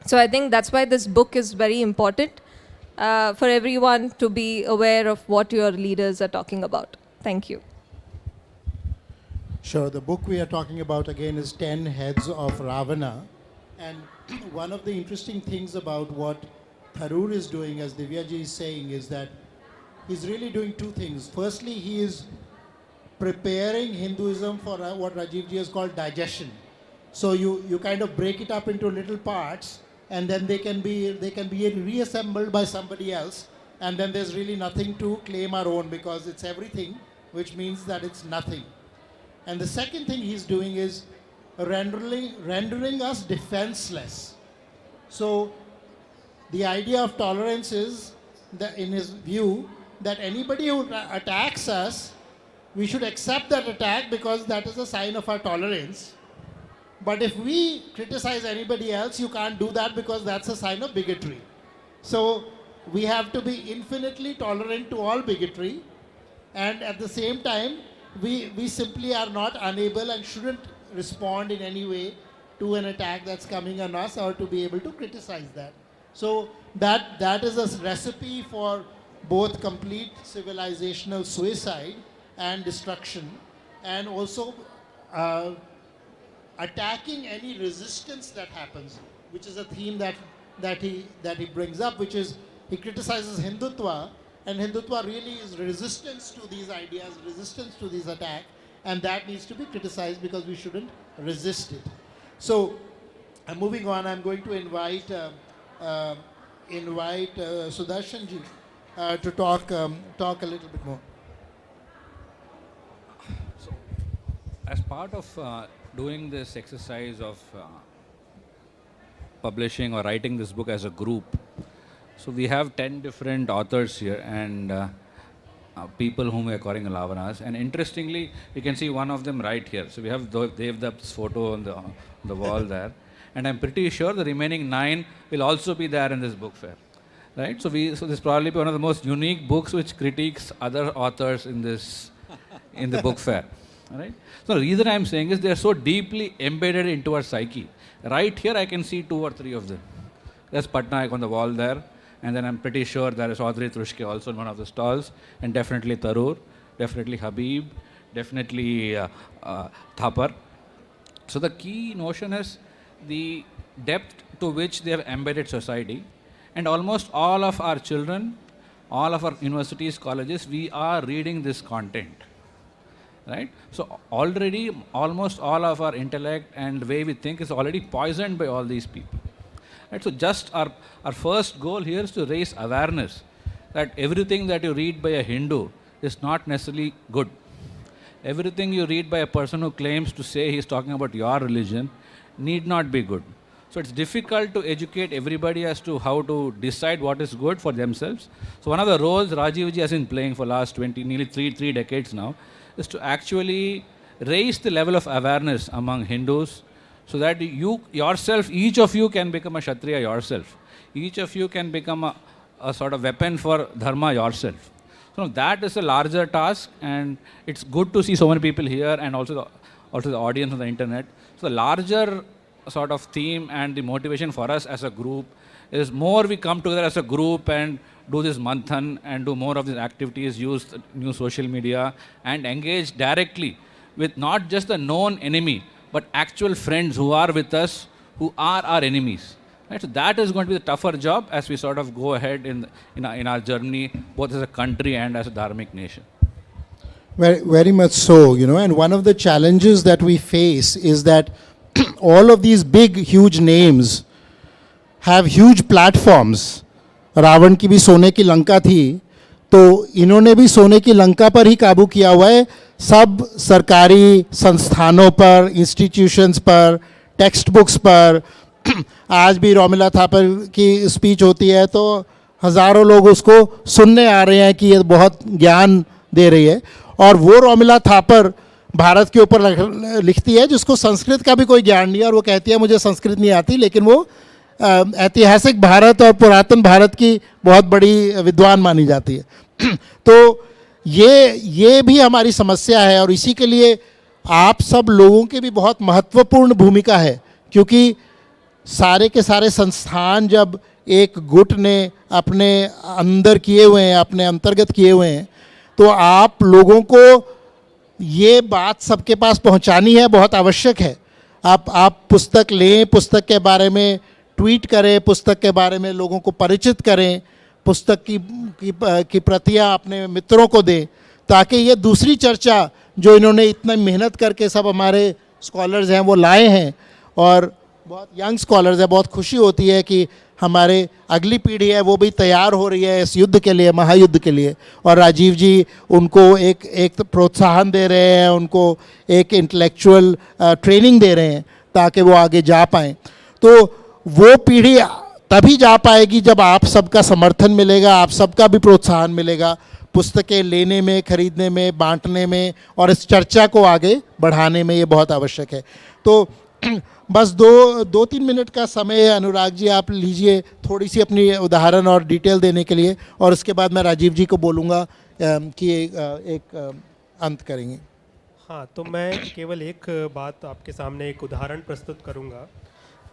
So I think that's why this book is very important for everyone to be aware of what your leaders are talking about. Thank you. Sure. The book we are talking about again is 10 Heads of Ravana. And one of the interesting things about what Tharoor is doing, as Divyaji is saying, is that he's really doing two things. Firstly, he is preparing Hinduism for what Rajiv ji has called digestion. So you kind of break it up into little parts, and then they can be reassembled by somebody else, and then there's really nothing to claim our own, because it's everything, which means that it's nothing. And the second thing he's doing is rendering us defenseless. So the idea of tolerance is that, in his view, that anybody who attacks us, we should accept that attack because that is a sign of our tolerance. But if we criticize anybody else, you can't do that because that's a sign of bigotry. So we have to be infinitely tolerant to all bigotry, and at the same time, we simply are not unable and shouldn't respond in any way to an attack that's coming on us, or to be able to criticize that. So that is a recipe for both complete civilizational suicide and destruction, and also attacking any resistance that happens, which is a theme that he brings up, which is he criticizes Hindutva, and Hindutva really is resistance to these ideas, resistance to these attacks, and that needs to be criticized because we shouldn't resist it. So moving on, I'm going to invite Sudarshan ji to talk a little bit more. As part of doing this exercise of publishing or writing this book as a group, so we have 10 different authors here, and people whom we are calling Lavanas. And interestingly, you can see one of them right here. So we have Devdutt's photo on the wall there. And I'm pretty sure the remaining 9 will also be there in this book fair. Right? So this probably be one of the most unique books which critiques other authors in the book fair. All right? So the reason I'm saying is they are so deeply embedded into our psyche. Right here I can see 2 or 3 of them. There's Patnaik on the wall there, and then I'm pretty sure there is Audrey Trushke also in one of the stalls, and definitely Tharoor, definitely Habib, definitely Thapar. So the key notion is the depth to which they have embedded society, and almost all of our children, all of our universities, colleges, we are reading this content. right? So already almost all of our intellect and way we think is already poisoned by all these people. Right? So just our first goal here is to raise awareness that everything that you read by a Hindu is not necessarily good. Everything you read by a person who claims to say he is talking about your religion need not be good. So it's difficult to educate everybody as to how to decide what is good for themselves. So one of the roles Rajiv ji has been playing for last 20, nearly three decades now, is to actually raise the level of awareness among Hindus so that you yourself, each of you can become a Kshatriya yourself. Each of you can become a sort of weapon for dharma yourself. So that is a larger task, and it's good to see so many people here and also the audience on the internet. So the larger sort of theme and the motivation for us as a group is more we come together as a group and do this manthan and do more of these activities, use new social media and engage directly with not just the known enemy, but actual friends who are with us, who are our enemies. Right? So that is going to be the tougher job as we sort of go ahead in our journey, both as a country and as a dharmic nation. Very, very much so, and one of the challenges that we face is that all of these big, huge names have huge platforms. Ravan की भी सोने की लंका थी, तो इन्होंने भी सोने की लंका पर ही काबू किया हुआ है, सब सरकारी संस्थानों पर, इंस्टीट्यूशंस पर, टेक्स्ट बुक्स पर. आज भी रोमिला थापर की स्पीच होती है तो हज़ारों लोग उसको सुनने आ रहे हैं कि ये बहुत ज्ञान दे रही है. और वो रोमिला थापर भारत के ऊपर लिखती है जिसको संस्कृत का भी कोई ज्ञान नहीं है, और वो कहती है मुझे संस्कृत नहीं आती, लेकिन वो ऐतिहासिक भारत और पुरातन भारत की बहुत बड़ी विद्वान मानी जाती है. तो ये भी हमारी समस्या है, और इसी के लिए आप सब लोगों की भी बहुत महत्वपूर्ण भूमिका है, क्योंकि सारे के सारे संस्थान जब एक गुट ने अपने अंदर किए हुए हैं, अपने अंतर्गत किए हुए हैं, तो आप लोगों को ये बात सबके पास पहुंचानी है, बहुत आवश्यक है. आप पुस्तक लें, पुस्तक के बारे में ट्वीट करें, पुस्तक के बारे में लोगों को परिचित करें, पुस्तक की प्रतियां अपने मित्रों को दें, ताकि ये दूसरी चर्चा जो इन्होंने इतना मेहनत करके सब हमारे स्कॉलर्स हैं वो लाए हैं, और बहुत यंग स्कॉलर्स हैं, बहुत खुशी होती है कि हमारे अगली पीढ़ी है वो भी तैयार हो रही है इस युद्ध के लिए, महायुद्ध के लिए. और राजीव जी उनको एक प्रोत्साहन दे रहे हैं, उनको एक इंटेलेक्चुअल ट्रेनिंग दे रहे हैं ताकि वो आगे जा पाएँ. तो वो पीढ़ी तभी जा पाएगी जब आप सबका समर्थन मिलेगा, आप सबका भी प्रोत्साहन मिलेगा पुस्तकें लेने में, खरीदने में, बांटने में, और इस चर्चा को आगे बढ़ाने में. ये बहुत आवश्यक है. तो बस 2-3 मिनट का समय अनुराग जी आप लीजिए थोड़ी सी अपनी उदाहरण और डिटेल देने के लिए, और उसके बाद मैं राजीव जी को बोलूँगा कि एक अंत करेंगे. हाँ, तो मैं केवल एक बात आपके सामने एक उदाहरण प्रस्तुत करूँगा.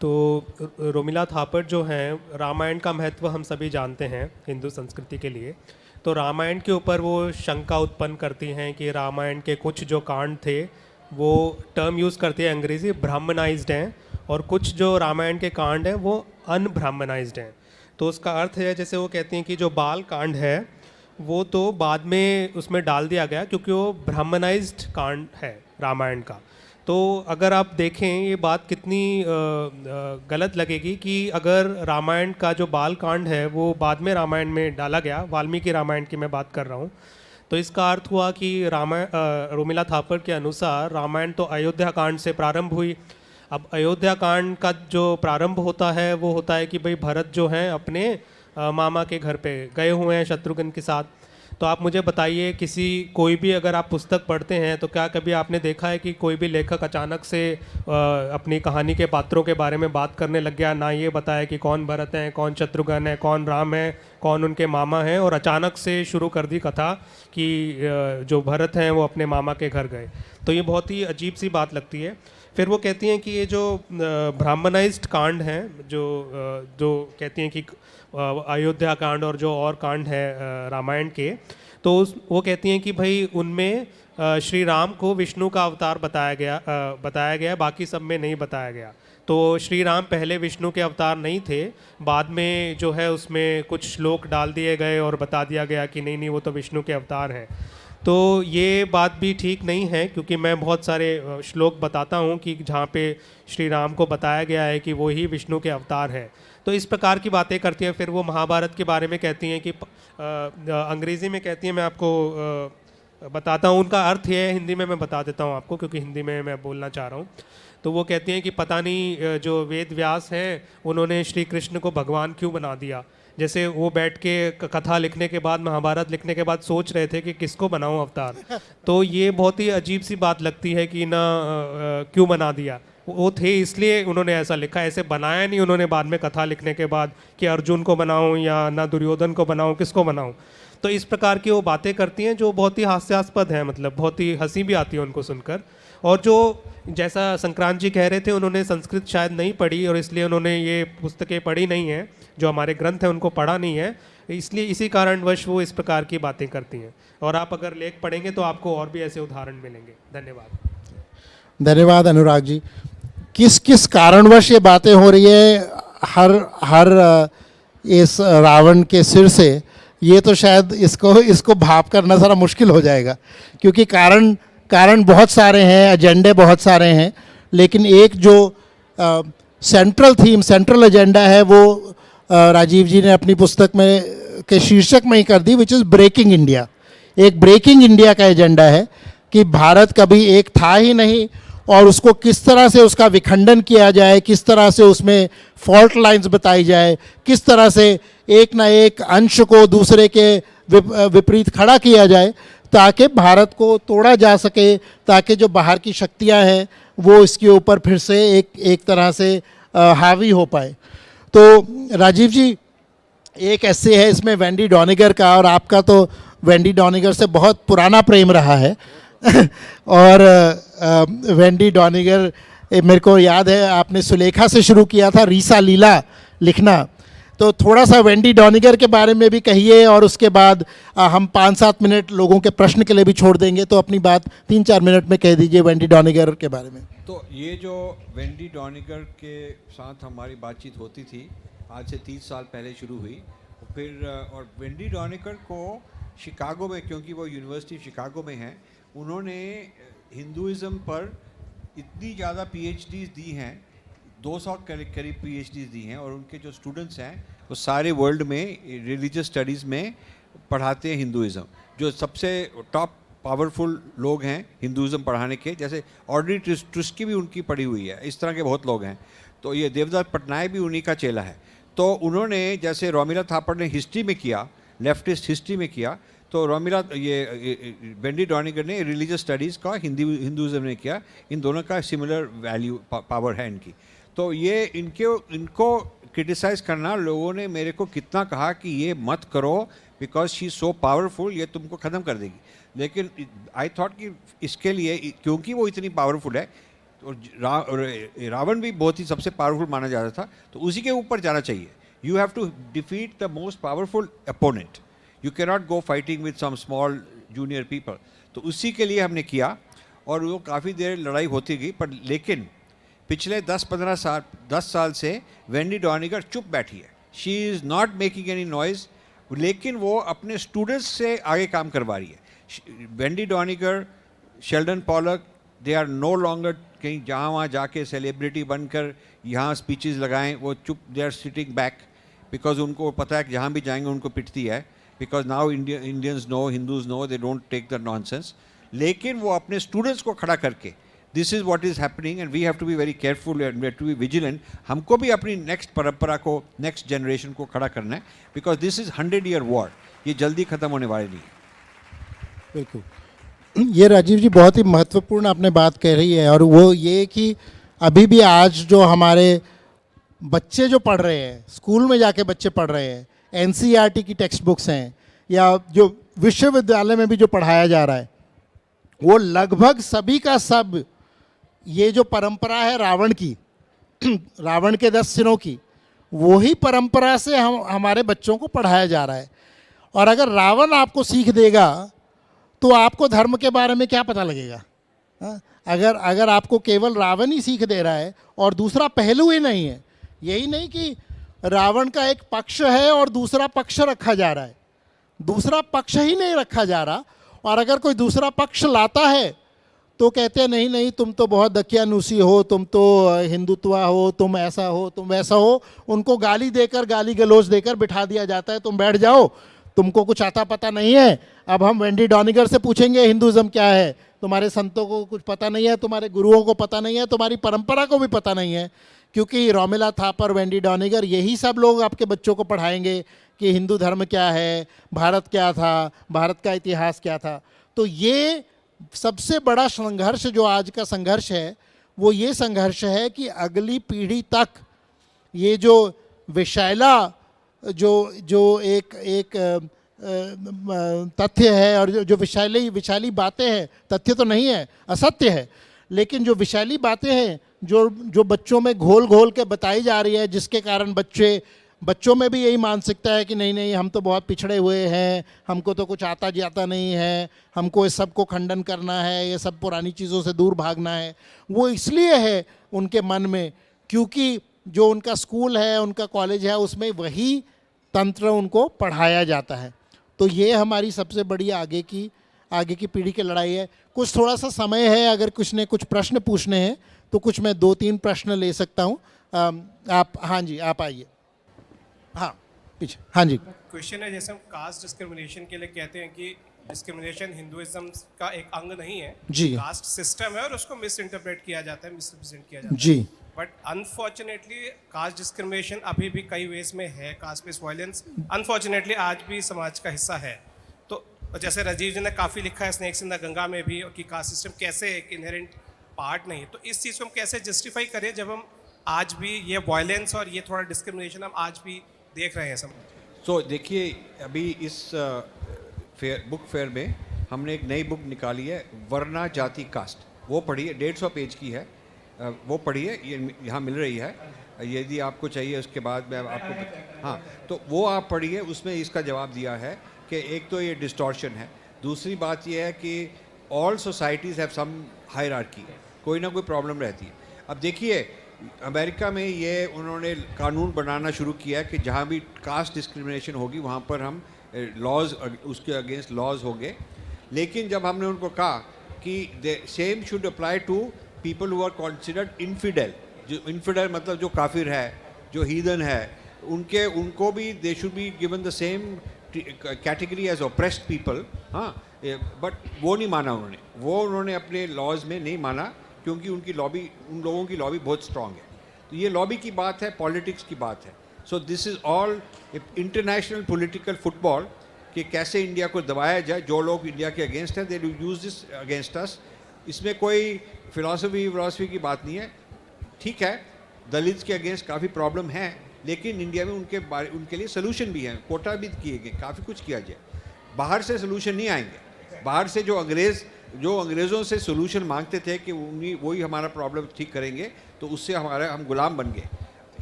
तो रोमिला थापर जो हैं, रामायण का महत्व हम सभी जानते हैं हिंदू संस्कृति के लिए. तो रामायण के ऊपर वो शंका उत्पन्न करती हैं कि रामायण के कुछ जो कांड थे वो टर्म यूज़ करती है अंग्रेज़ी ब्राह्मणाइज्ड हैं, और कुछ जो रामायण के कांड हैं वो अनब्राह्मणाइज्ड हैं. तो उसका अर्थ है, जैसे वो कहती हैं कि जो बाल कांड है वो तो बाद में उसमें डाल दिया गया क्योंकि वो ब्राह्मणाइज्ड कांड है रामायण का. तो अगर आप देखें ये बात कितनी गलत लगेगी कि अगर रामायण का जो बाल कांड है वो बाद में रामायण में डाला गया, वाल्मीकि रामायण की मैं बात कर रहा हूँ. तो इसका अर्थ हुआ कि रोमिला थापर के अनुसार रामायण तो अयोध्या कांड से प्रारंभ हुई. अब अयोध्या कांड का जो प्रारंभ होता है वो होता है कि भाई भरत जो हैं अपने मामा के घर पे गए हुए हैं शत्रुघ्न के साथ. तो आप मुझे बताइए, कोई भी अगर आप पुस्तक पढ़ते हैं तो क्या कभी आपने देखा है कि कोई भी लेखक अचानक से अपनी कहानी के पात्रों के बारे में बात करने लग गया, ना ये बताया कि कौन भरत हैं, कौन शत्रुघ्न है, कौन राम है, कौन उनके मामा हैं, और अचानक से शुरू कर दी कथा कि जो भरत हैं वो अपने मामा के घर गए. तो ये बहुत ही अजीब सी बात लगती है. फिर वो कहती हैं कि ये जो ब्राह्मणाइज्ड कांड हैं, जो कहती हैं कि अयोध्या कांड और जो और कांड है रामायण के, तो वो कहती हैं कि भाई उनमें श्री राम को विष्णु का अवतार बताया गया, बाकी सब में नहीं बताया गया. तो श्री राम पहले विष्णु के अवतार नहीं थे, बाद में जो है उसमें कुछ श्लोक डाल दिए गए और बता दिया गया कि नहीं वो तो विष्णु के अवतार हैं. तो ये बात भी ठीक नहीं है, क्योंकि मैं बहुत सारे श्लोक बताता हूँ कि जहाँ पे श्री राम को बताया गया है कि वो ही विष्णु के अवतार हैं। तो इस प्रकार की बातें करती हैं। फिर वो महाभारत के बारे में कहती हैं कि अंग्रेज़ी में कहती हैं, मैं आपको बताता हूँ उनका अर्थ ये है, हिंदी में मैं बता देता हूँ आपको, क्योंकि हिंदी में मैं बोलना चाह रहा हूँ। तो वो कहती हैं कि पता नहीं जो वेद व्यास हैं उन्होंने श्री कृष्ण को भगवान क्यों बना दिया। जैसे वो बैठ के कथा लिखने के बाद, महाभारत लिखने के बाद सोच रहे थे कि किसको बनाऊं अवतार। तो ये बहुत ही अजीब सी बात लगती है कि ना क्यों बना दिया। वो थे इसलिए उन्होंने ऐसा लिखा, ऐसे बनाया नहीं उन्होंने बाद में कथा लिखने के बाद कि अर्जुन को बनाऊं या ना दुर्योधन को बनाऊं, किसको बनाऊं। तो इस प्रकार की वो बातें करती हैं जो बहुत ही हास्यास्पद है, मतलब बहुत ही हंसी भी आती है उनको सुनकर। और जो जैसा संक्रांत जी कह रहे थे, उन्होंने संस्कृत शायद नहीं पढ़ी और इसलिए उन्होंने ये पुस्तकें पढ़ी नहीं हैं, जो हमारे ग्रंथ हैं उनको पढ़ा नहीं है, इसलिए इसी कारणवश वो इस प्रकार की बातें करती हैं। और आप अगर लेख पढ़ेंगे तो आपको और भी ऐसे उदाहरण मिलेंगे। धन्यवाद। धन्यवाद अनुराग जी। किस किस कारणवश ये बातें हो रही है हर इस रावण के सिर से, ये तो शायद इसको भाप करना सारा मुश्किल हो जाएगा, क्योंकि कारण बहुत सारे हैं, एजेंडे बहुत सारे हैं, लेकिन एक जो सेंट्रल थीम, सेंट्रल एजेंडा है वो राजीव जी ने अपनी पुस्तक में के शीर्षक में ही कर दी, विच इज़ ब्रेकिंग इंडिया। एक ब्रेकिंग इंडिया का एजेंडा है कि भारत कभी एक था ही नहीं और उसको किस तरह से उसका विखंडन किया जाए, किस तरह से उसमें फॉल्ट लाइंस बताई जाए, किस तरह से एक ना एक अंश को दूसरे के विपरीत खड़ा किया जाए ताकि भारत को तोड़ा जा सके, ताकि जो बाहर की शक्तियां हैं वो इसके ऊपर फिर से एक तरह से हावी हो पाए। तो राजीव जी, एक ऐसे है इसमें वेंडी डॉनिगर का, और आपका तो वेंडी डॉनिगर से बहुत पुराना प्रेम रहा है और वेंडी डॉनिगर, मेरे को याद है आपने सुलेखा से शुरू किया था रीसा लीला लिखना, तो थोड़ा सा वेंडी डॉनिगर के बारे में भी कहिए, और उसके बाद हम 5-7 मिनट लोगों के प्रश्न के लिए भी छोड़ देंगे, तो अपनी बात 3-4 मिनट में कह दीजिए वेंडी डॉनिगर के बारे में। तो ये जो वेंडी डॉनिगर के साथ हमारी बातचीत होती थी, आज से 30 साल पहले शुरू हुई, फिर और वेंडी डॉनिगर को शिकागो में, क्योंकि वो यूनिवर्सिटी शिकागो में है, उन्होंने हिंदुइज़्म पर इतनी ज़्यादा पीएचडीज दी हैं, 200 करीब पीएचडीज दी हैं, और उनके जो स्टूडेंट्स हैं वो सारे वर्ल्ड में रिलीजियस स्टडीज़ में पढ़ाते हैं हिंदुइज़्म। जो सबसे टॉप पावरफुल लोग हैं हिंदुइज़्म पढ़ाने के, जैसे ऑर्डिनरी ट्रिस्की भी उनकी पढ़ी हुई है, इस तरह के बहुत लोग हैं। तो ये देवदास पटनायक भी उन्हीं का चेला है। तो उन्होंने, जैसे रोमिला थापर ने हिस्ट्री में किया, लेफ्टिस्ट हिस्ट्री में किया, तो रोमिला ये वेंडी डॉनिगर ने रिलीजियस स्टडीज़ का हिंदुइज़्म ने किया। इन दोनों का सिमिलर वैल्यू पावर है इनकी। तो ये इनको क्रिटिसाइज़ करना, लोगों ने मेरे को कितना कहा कि ये मत करो because she is so powerful, ये तुमको ख़त्म कर देगी। लेकिन आई थॉट कि इसके लिए, क्योंकि वो इतनी पावरफुल है, और रावण भी बहुत ही सबसे पावरफुल माना जाता था, तो उसी के ऊपर जाना चाहिए। You have to defeat the most powerful opponent, you can not go fighting with some small junior people. तो उसी के लिए हमने किया, और वो काफ़ी देर लड़ाई होती गई, पर लेकिन पिछले 10 साल से वेंडी डॉनिगर चुप बैठी है। She is not making any noise, लेकिन वो अपने स्टूडेंट्स से आगे काम करवा रही है। Wendy Doniger, Sheldon Pollock, they are no longer कहीं जहाँ वहाँ जाके सेलिब्रिटी बनकर यहाँ स्पीचेस लगाएं, वो चुप, they are sitting back, because उनको पता है कि जहाँ भी जाएंगे उनको पिटती है, because now Indians know, Hindus know, they don't take the nonsense. लेकिन वो अपने स्टूडेंट्स को खड़ा करके, this is what is happening and we have to be very careful and we have to be vigilant. हमको भी अपनी नेक्स्ट परंपरा को, नेक्स्ट जनरेशन को खड़ा करना है, because this is 100-year war, ये जल्दी ख़त्म होने वाली नहीं है। बिल्कुल, ये राजीव जी बहुत ही महत्वपूर्ण आपने बात कह रही है, और वो ये कि अभी भी आज जो हमारे बच्चे जो पढ़ रहे हैं, स्कूल में जाके बच्चे पढ़ रहे हैं, एनसीईआरटी की टेक्स्ट बुक्स हैं, या जो विश्वविद्यालय में भी जो पढ़ाया जा रहा है, वो लगभग सभी का सब ये जो परंपरा है रावण की, रावण के 10 सिरों की, वही परंपरा से हमारे बच्चों को पढ़ाया जा रहा है। और अगर रावण आपको सीख देगा तो आपको धर्म के बारे में क्या पता लगेगा? अगर आपको केवल रावण ही सीख दे रहा है और दूसरा पहलू ही नहीं है, यही नहीं कि रावण का एक पक्ष है और दूसरा पक्ष रखा जा रहा है, दूसरा पक्ष ही नहीं रखा जा रहा, और अगर कोई दूसरा पक्ष लाता है तो कहते हैं नहीं नहीं, तुम तो बहुत दकियानूसी हो, तुम तो हिंदुत्वा हो, तुम ऐसा हो, तुम वैसा हो। उनको गाली देकर, गाली गलौज देकर बिठा दिया जाता है, तुम बैठ जाओ, तुमको कुछ आता पता नहीं है। अब हम वेंडी डॉनिगर से पूछेंगे हिंदुज़म क्या है, तुम्हारे संतों को कुछ पता नहीं है, तुम्हारे गुरुओं को पता नहीं है, तुम्हारी परंपरा को भी पता नहीं है। क्योंकि रोमिला थापर, वेंडी डॉनिगर, यही सब लोग आपके बच्चों को पढ़ाएंगे कि हिंदू धर्म क्या है, भारत क्या था, भारत का इतिहास क्या था। तो ये सबसे बड़ा संघर्ष जो आज का संघर्ष है वो ये संघर्ष है कि अगली पीढ़ी तक ये जो विषैला जो एक तथ्य है और जो विशाली बातें हैं, तथ्य तो नहीं है, असत्य है, लेकिन जो विशाली बातें हैं जो बच्चों में घोल घोल के बताई जा रही है, जिसके कारण बच्चों में भी यही मानसिकता है कि नहीं नहीं, हम तो बहुत पिछड़े हुए हैं, हमको तो कुछ आता जाता नहीं है, हमको इस सब को खंडन करना है, ये सब पुरानी चीज़ों से दूर भागना है। वो इसलिए है उनके मन में क्योंकि जो उनका स्कूल है, उनका कॉलेज है, उसमें वही तंत्र उनको पढ़ाया जाता है। तो ये हमारी सबसे बड़ी आगे की पीढ़ी की लड़ाई है। कुछ थोड़ा सा समय है, अगर कुछ ने कुछ प्रश्न पूछने हैं तो कुछ मैं 2-3 प्रश्न ले सकता हूँ। आप, हाँ जी, आप आइए। हाँ, पीछे, हाँ जी। क्वेश्चन है, जैसे हम कास्ट डिस्क्रिमिनेशन के लिए कहते हैं कि डिस्क्रिमिनेशन हिंदुइज्म का एक अंग नहीं है जी, कास्ट सिस्टम है और उसको मिस इंटरप्रेट किया जाता है, मिसरिप्रेजेंट किया जाता है जी। बट अनफॉर्चुनेटली कास्ट डिस्क्रिमिनेशन अभी भी कई वेज में है। कास्ट बेस्ड वायलेंस अनफॉर्चुनेटली आज भी समाज का हिस्सा है। तो जैसे राजीव जी ने काफ़ी लिखा है स्नेक्स इन द गंगा में भी कि कास्ट सिस्टम कैसे एक इनहेरेंट पार्ट नहीं है। तो इस चीज़ को हम कैसे जस्टिफाई करें जब हम आज भी ये वायलेंस और ये थोड़ा डिस्क्रिमिनेशन हम आज भी देख रहे हैं समाज। तो देखिए, अभी इस बुक फेयर में हमने एक नई बुक निकाली है, वर्ना जाति कास्ट। वो पढ़िए, 150 पेज की है, वो पढ़िए, ये यहाँ मिल रही है। यदि आपको चाहिए उसके बाद मैं आपको, हाँ, तो वो आप पढ़िए। उसमें इसका जवाब दिया है कि एक तो ये डिस्टॉर्शन है, दूसरी बात ये है कि all societies have some hierarchy, कोई ना कोई प्रॉब्लम रहती है। अब देखिए, अमेरिका में ये उन्होंने कानून बनाना शुरू किया है कि जहाँ भी कास्ट डिस्क्रिमिनेशन होगी वहाँ पर हम लॉज, उसके अगेंस्ट लॉज होंगे। लेकिन जब हमने उनको कहा कि they same should apply to people who are considered infidel, जो इनफिडेल मतलब जो काफिर है, जो हीदन है, उनको भी they should be given the same category as oppressed people. हाँ, बट वो नहीं माना उन्होंने अपने लॉज में नहीं माना, क्योंकि उन लोगों की लॉबी बहुत स्ट्रांग है। तो ये लॉबी की बात है, पॉलिटिक्स की बात है। So this is all international political football कि कैसे इंडिया को दबाया जाए। जो लोग इंडिया के अगेंस्ट हैं, they will use this against us. इसमें कोई फिलॉसफी की बात नहीं है। ठीक है, दलित के अगेंस्ट काफ़ी प्रॉब्लम है, लेकिन इंडिया में उनके लिए सोल्यूशन भी है, कोटा भी किए गए, काफ़ी कुछ किया जाए। बाहर से सोल्यूशन नहीं आएंगे। बाहर से जो अंग्रेज़ों से सोल्यूशन मांगते थे कि वही हमारा प्रॉब्लम ठीक करेंगे, तो उससे हम गुलाम बन गए।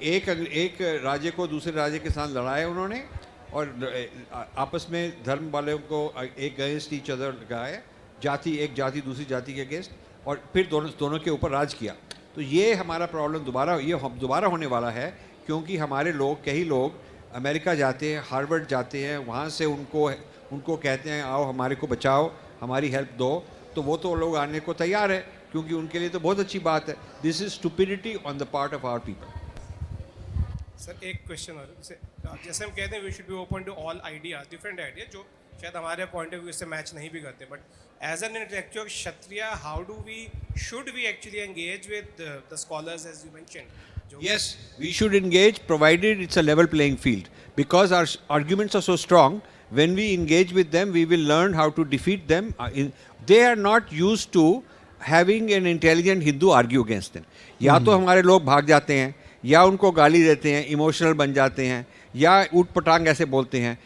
एक राज्य को दूसरे राज्य के साथ लड़ाया उन्होंने, और आपस में धर्म वालों को एक अगेंस्ट ईच अदर लगाया, एक जाति दूसरी जाति के अगेंस्ट, और फिर दोनों के ऊपर राज किया। तो ये हमारा प्रॉब्लम दोबारा होने वाला है, क्योंकि हमारे कई लोग अमेरिका जाते हैं, हार्वर्ड जाते हैं, वहाँ से उनको कहते हैं आओ हमारे को बचाओ, हमारी हेल्प दो, तो वो तो लोग आने को तैयार है, क्योंकि उनके लिए तो बहुत अच्छी बात है। This is stupidity on the part of our people. Sir, एक क्वेश्चन और, जैसे हम कहते हैं we should be open to all ideas, different idea जो शायद हमारे पॉइंट ऑफ व्यू से मैच नहीं भी करते, but as an intellectual kshatriya how should we actually engage with the scholars as you mentioned? Yes, we should engage, provided it's a level playing field, because our arguments are so strong. When we engage with them, we will learn how to defeat them. They are not used to having an intelligent Hindu argue against them. या तो हमारे लोग भाग जाते हैं, या उनको गाली देते हैं, इमोशनल बन जाते हैं, या ऊट पटांग ऐसे बोलते हैं।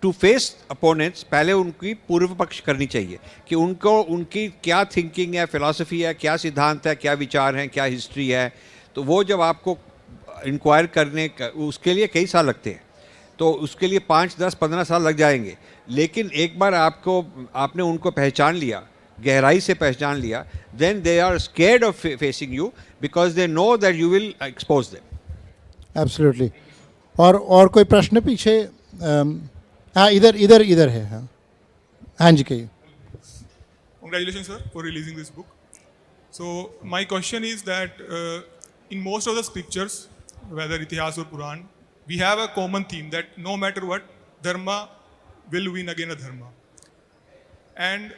टू फेस अपोनेंट्स पहले उनकी पूर्व पक्ष करनी चाहिए कि उनकी क्या थिंकिंग है, फिलॉसफी है, क्या सिद्धांत है, क्या विचार हैं, क्या हिस्ट्री है। तो वो जब आपको इंक्वायर करने उसके लिए कई साल लगते हैं, तो उसके लिए 5, 10, 15 साल लग जाएंगे। लेकिन एक बार आपने उनको पहचान लिया, गहराई से पहचान लिया, then they are scared of facing you, because they know that you will expose them. Absolutely. और कोई प्रश्न पीछे? हाँ, इधर है। हाँ, हाँ जी कहिए. Congratulations, sir, for releasing this book. So my question is that in most of the scriptures, whether Itihas or Puran, we have a common theme that no matter what, Dharma will win again a Dharma. And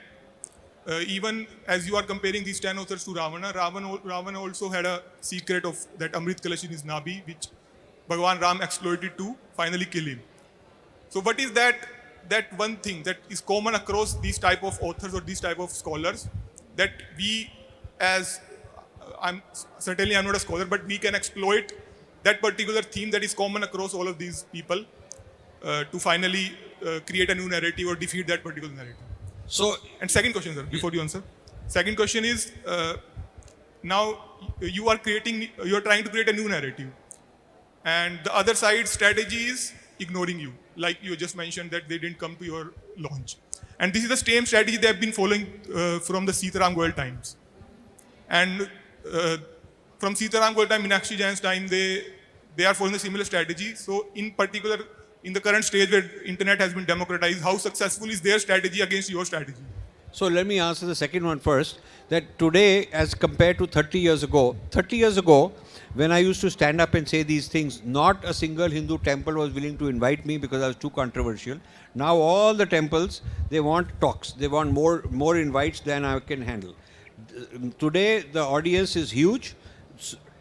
even as you are comparing these 10 authors to Ravana also had a secret of that Amrit Kalash in his Nabi, which Bhagavan Ram exploited to finally kill him. So what is that one thing that is common across these type of authors or these type of scholars that we as I'm not a scholar, but we can exploit that particular theme that is common across all of these people to finally create a new narrative or defeat that particular narrative. So, And second question, sir, before you answer. Second question is, now you are trying to create a new narrative. And the other side's strategy is ignoring you. Like you just mentioned that they didn't come to your launch. And this is the same strategy they have been following from the Sitaram Goyal times. And from Sitaram Goyal time, Meenakshi Jain's time, they are following a similar strategy. So in particular, in the current stage where internet has been democratized, how successful is their strategy against your strategy? So let me answer the second one first. That today, as compared to 30 years ago, when I used to stand up and say these things, not a single Hindu temple was willing to invite me because I was too controversial. Now all the temples, they want talks. They want more invites than I can handle. Today, the audience is huge.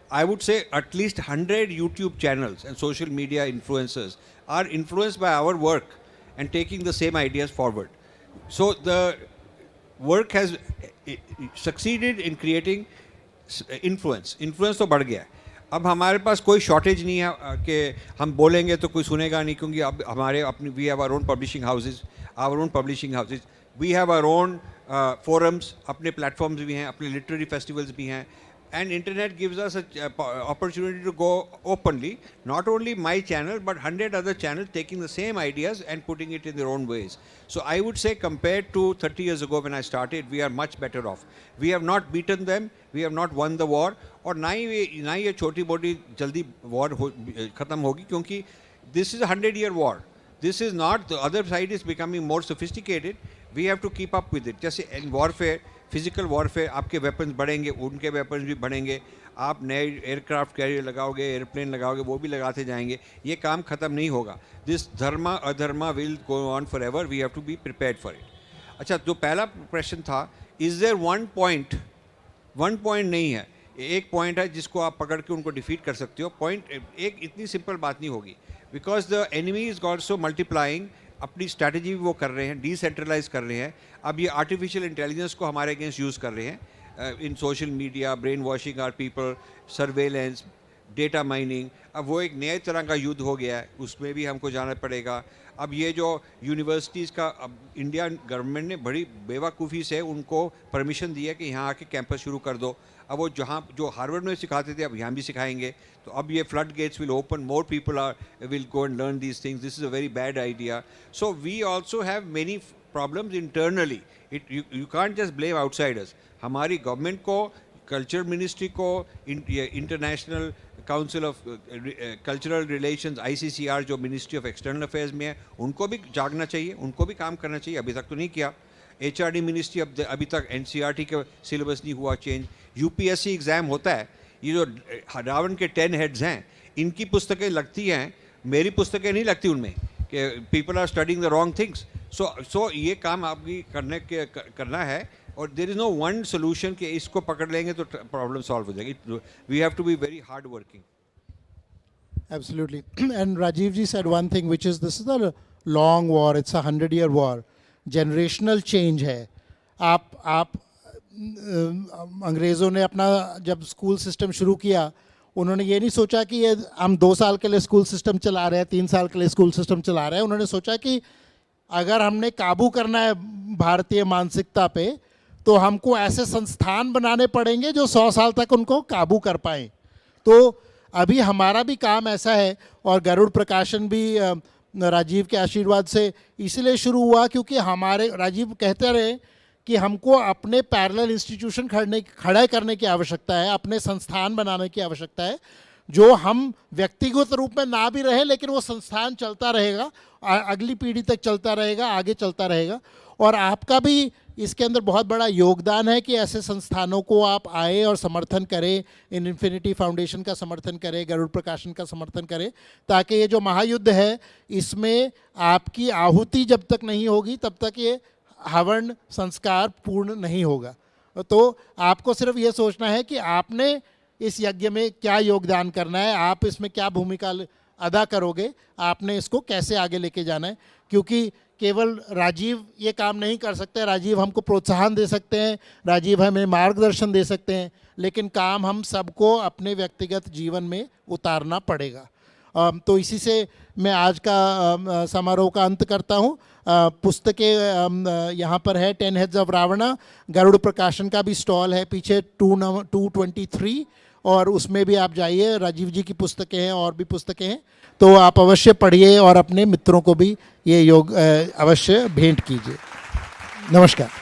I would say at least 100 YouTube channels and social media influencers are influenced by our work and taking the same ideas forward. So the work has succeeded in creating influence. Influence तो बढ़ गया है. अब हमारे पास कोई shortage नहीं है कि हम बोलेंगे तो कोई सुनेगा नहीं, क्योंकि अब हमारे अपनी we have our own publishing houses. We have our own forums, अपने platforms भी हैं, अपने literary festivals भी हैं. And internet gives us an opportunity to go openly, not only my channel, but 100 other channels taking the same ideas and putting it in their own ways. So I would say compared to 30 years ago when I started, we are much better off. We have not beaten them, we have not won the war, और ना ही ये छोटी मोटी जल्दी war खत्म होगी, क्योंकि this is a 100-year war. This is not, the other side is becoming more sophisticated. We have to keep up with it. जैसे in warfare, फिजिकल वॉरफेयर, आपके वेपन्स बढ़ेंगे, उनके वेपन्स भी बढ़ेंगे, आप नए एयरक्राफ्ट कैरियर लगाओगे, एयरप्लेन लगाओगे, वो भी लगाते जाएंगे, ये काम ख़त्म नहीं होगा. This dharma adharma will go on forever, we have to be prepared for it. अच्छा, तो पहला प्रश्न था, इज़ देयर वन पॉइंट नहीं है, एक पॉइंट है जिसको आप पकड़ के उनको डिफीट कर सकते हो. पॉइंट एक इतनी सिंपल बात नहीं होगी, because the enemy is also multiplying. अपनी स्ट्रैटेजी भी वो कर रहे हैं, डिसेंट्रलाइज कर रहे हैं. अब ये आर्टिफिशियल इंटेलिजेंस को हमारे अगेंस्ट यूज़ कर रहे हैं in social media, brainwashing our people, surveillance, data mining. अब वो एक नए तरह का युद्ध हो गया है, उसमें भी हमको जाना पड़ेगा. अब ये जो यूनिवर्सिटीज़ का, अब इंडिया गवर्नमेंट ने बड़ी बेवकूफ़ी से उनको परमिशन दी है कि यहाँ आके कैंपस शुरू कर दो. अब वो जहाँ जो हार्वर्ड में सिखाते थे अब यहाँ भी सिखाएंगे. तो अब ये flood gates will open, more people will go and learn these things. This is a very bad idea. So we also have many problems internally. You can't just blame outsiders. हमारी गवर्नमेंट को, culture ministry को, international council of cultural relations ICCR जो ministry of external affairs में है, उनको भी जागना चाहिए, उनको भी काम करना चाहिए. अभी तक तो नहीं किया. HRD मिनिस्ट्री अभी तक NCERT के सिलेबस नहीं हुआ चेंज. UPSC एग्ज़ाम होता है, ये जो रावण के 10 हेड्स हैं, इनकी पुस्तकें लगती हैं, मेरी पुस्तकें नहीं लगती उनमें, कि people are studying the wrong things. सो ये काम आपकी करना है. और there is no one solution कि इसको पकड़ लेंगे तो प्रॉब्लम सॉल्व हो जाएगी. We have to be very hard working. Absolutely. And Rajiv ji said one thing, which is this is a long war. It's a 100-year war. Generational change है. आप अंग्रेज़ों ने अपना जब स्कूल सिस्टम शुरू किया, उन्होंने ये नहीं सोचा कि ये हम 2 साल के लिए स्कूल सिस्टम चला रहे हैं, 3 साल के लिए स्कूल सिस्टम चला रहे हैं. उन्होंने सोचा कि अगर हमने काबू करना है भारतीय मानसिकता पे, तो हमको ऐसे संस्थान बनाने पड़ेंगे जो 100 साल तक उनको काबू कर पाएँ. तो अभी हमारा भी काम ऐसा है, और गरुड़ प्रकाशन भी राजीव के आशीर्वाद से इसलिए शुरू हुआ क्योंकि हमारे राजीव कहते रहे कि हमको अपने पैरेलल इंस्टीट्यूशन खड़े करने की आवश्यकता है, अपने संस्थान बनाने की आवश्यकता है, जो हम व्यक्तिगत रूप में ना भी रहे, लेकिन वो संस्थान चलता रहेगा, अगली पीढ़ी तक चलता रहेगा, आगे चलता रहेगा. और आपका भी इसके अंदर बहुत बड़ा योगदान है कि ऐसे संस्थानों को आप आए और समर्थन करें, इन इन्फिनिटी फाउंडेशन का समर्थन करें, गरुड़ प्रकाशन का समर्थन करें, ताकि ये जो महायुद्ध है इसमें आपकी आहुति जब तक नहीं होगी तब तक ये हवन संस्कार पूर्ण नहीं होगा। तो आपको सिर्फ ये सोचना है कि आपने इस यज्ञ में क्या योगदान करना है, आप इसमें क्या भूमिका अदा करोगे, आपने इसको कैसे आगे लेके जाना है। क्योंकि केवल राजीव ये काम नहीं कर सकते, राजीव हमको प्रोत्साहन दे सकते हैं, राजीव हमें मार्गदर्शन दे सकते हैं, लेकिन काम हम सबको अपने व्यक्तिगत जीवन में उतारना पड़ेगा। तो इसी से मैं आज का समारोह का अंत करता हूँ। पुस्तकें यहाँ पर है 10 हेड्स ऑफ रावणा, गरुड़ प्रकाशन का भी स्टॉल है पीछे 223, और उसमें भी आप जाइए, राजीव जी की पुस्तकें हैं और भी पुस्तकें हैं, तो आप अवश्य पढ़िए और अपने मित्रों को भी ये योग अवश्य भेंट कीजिए। नमस्कार।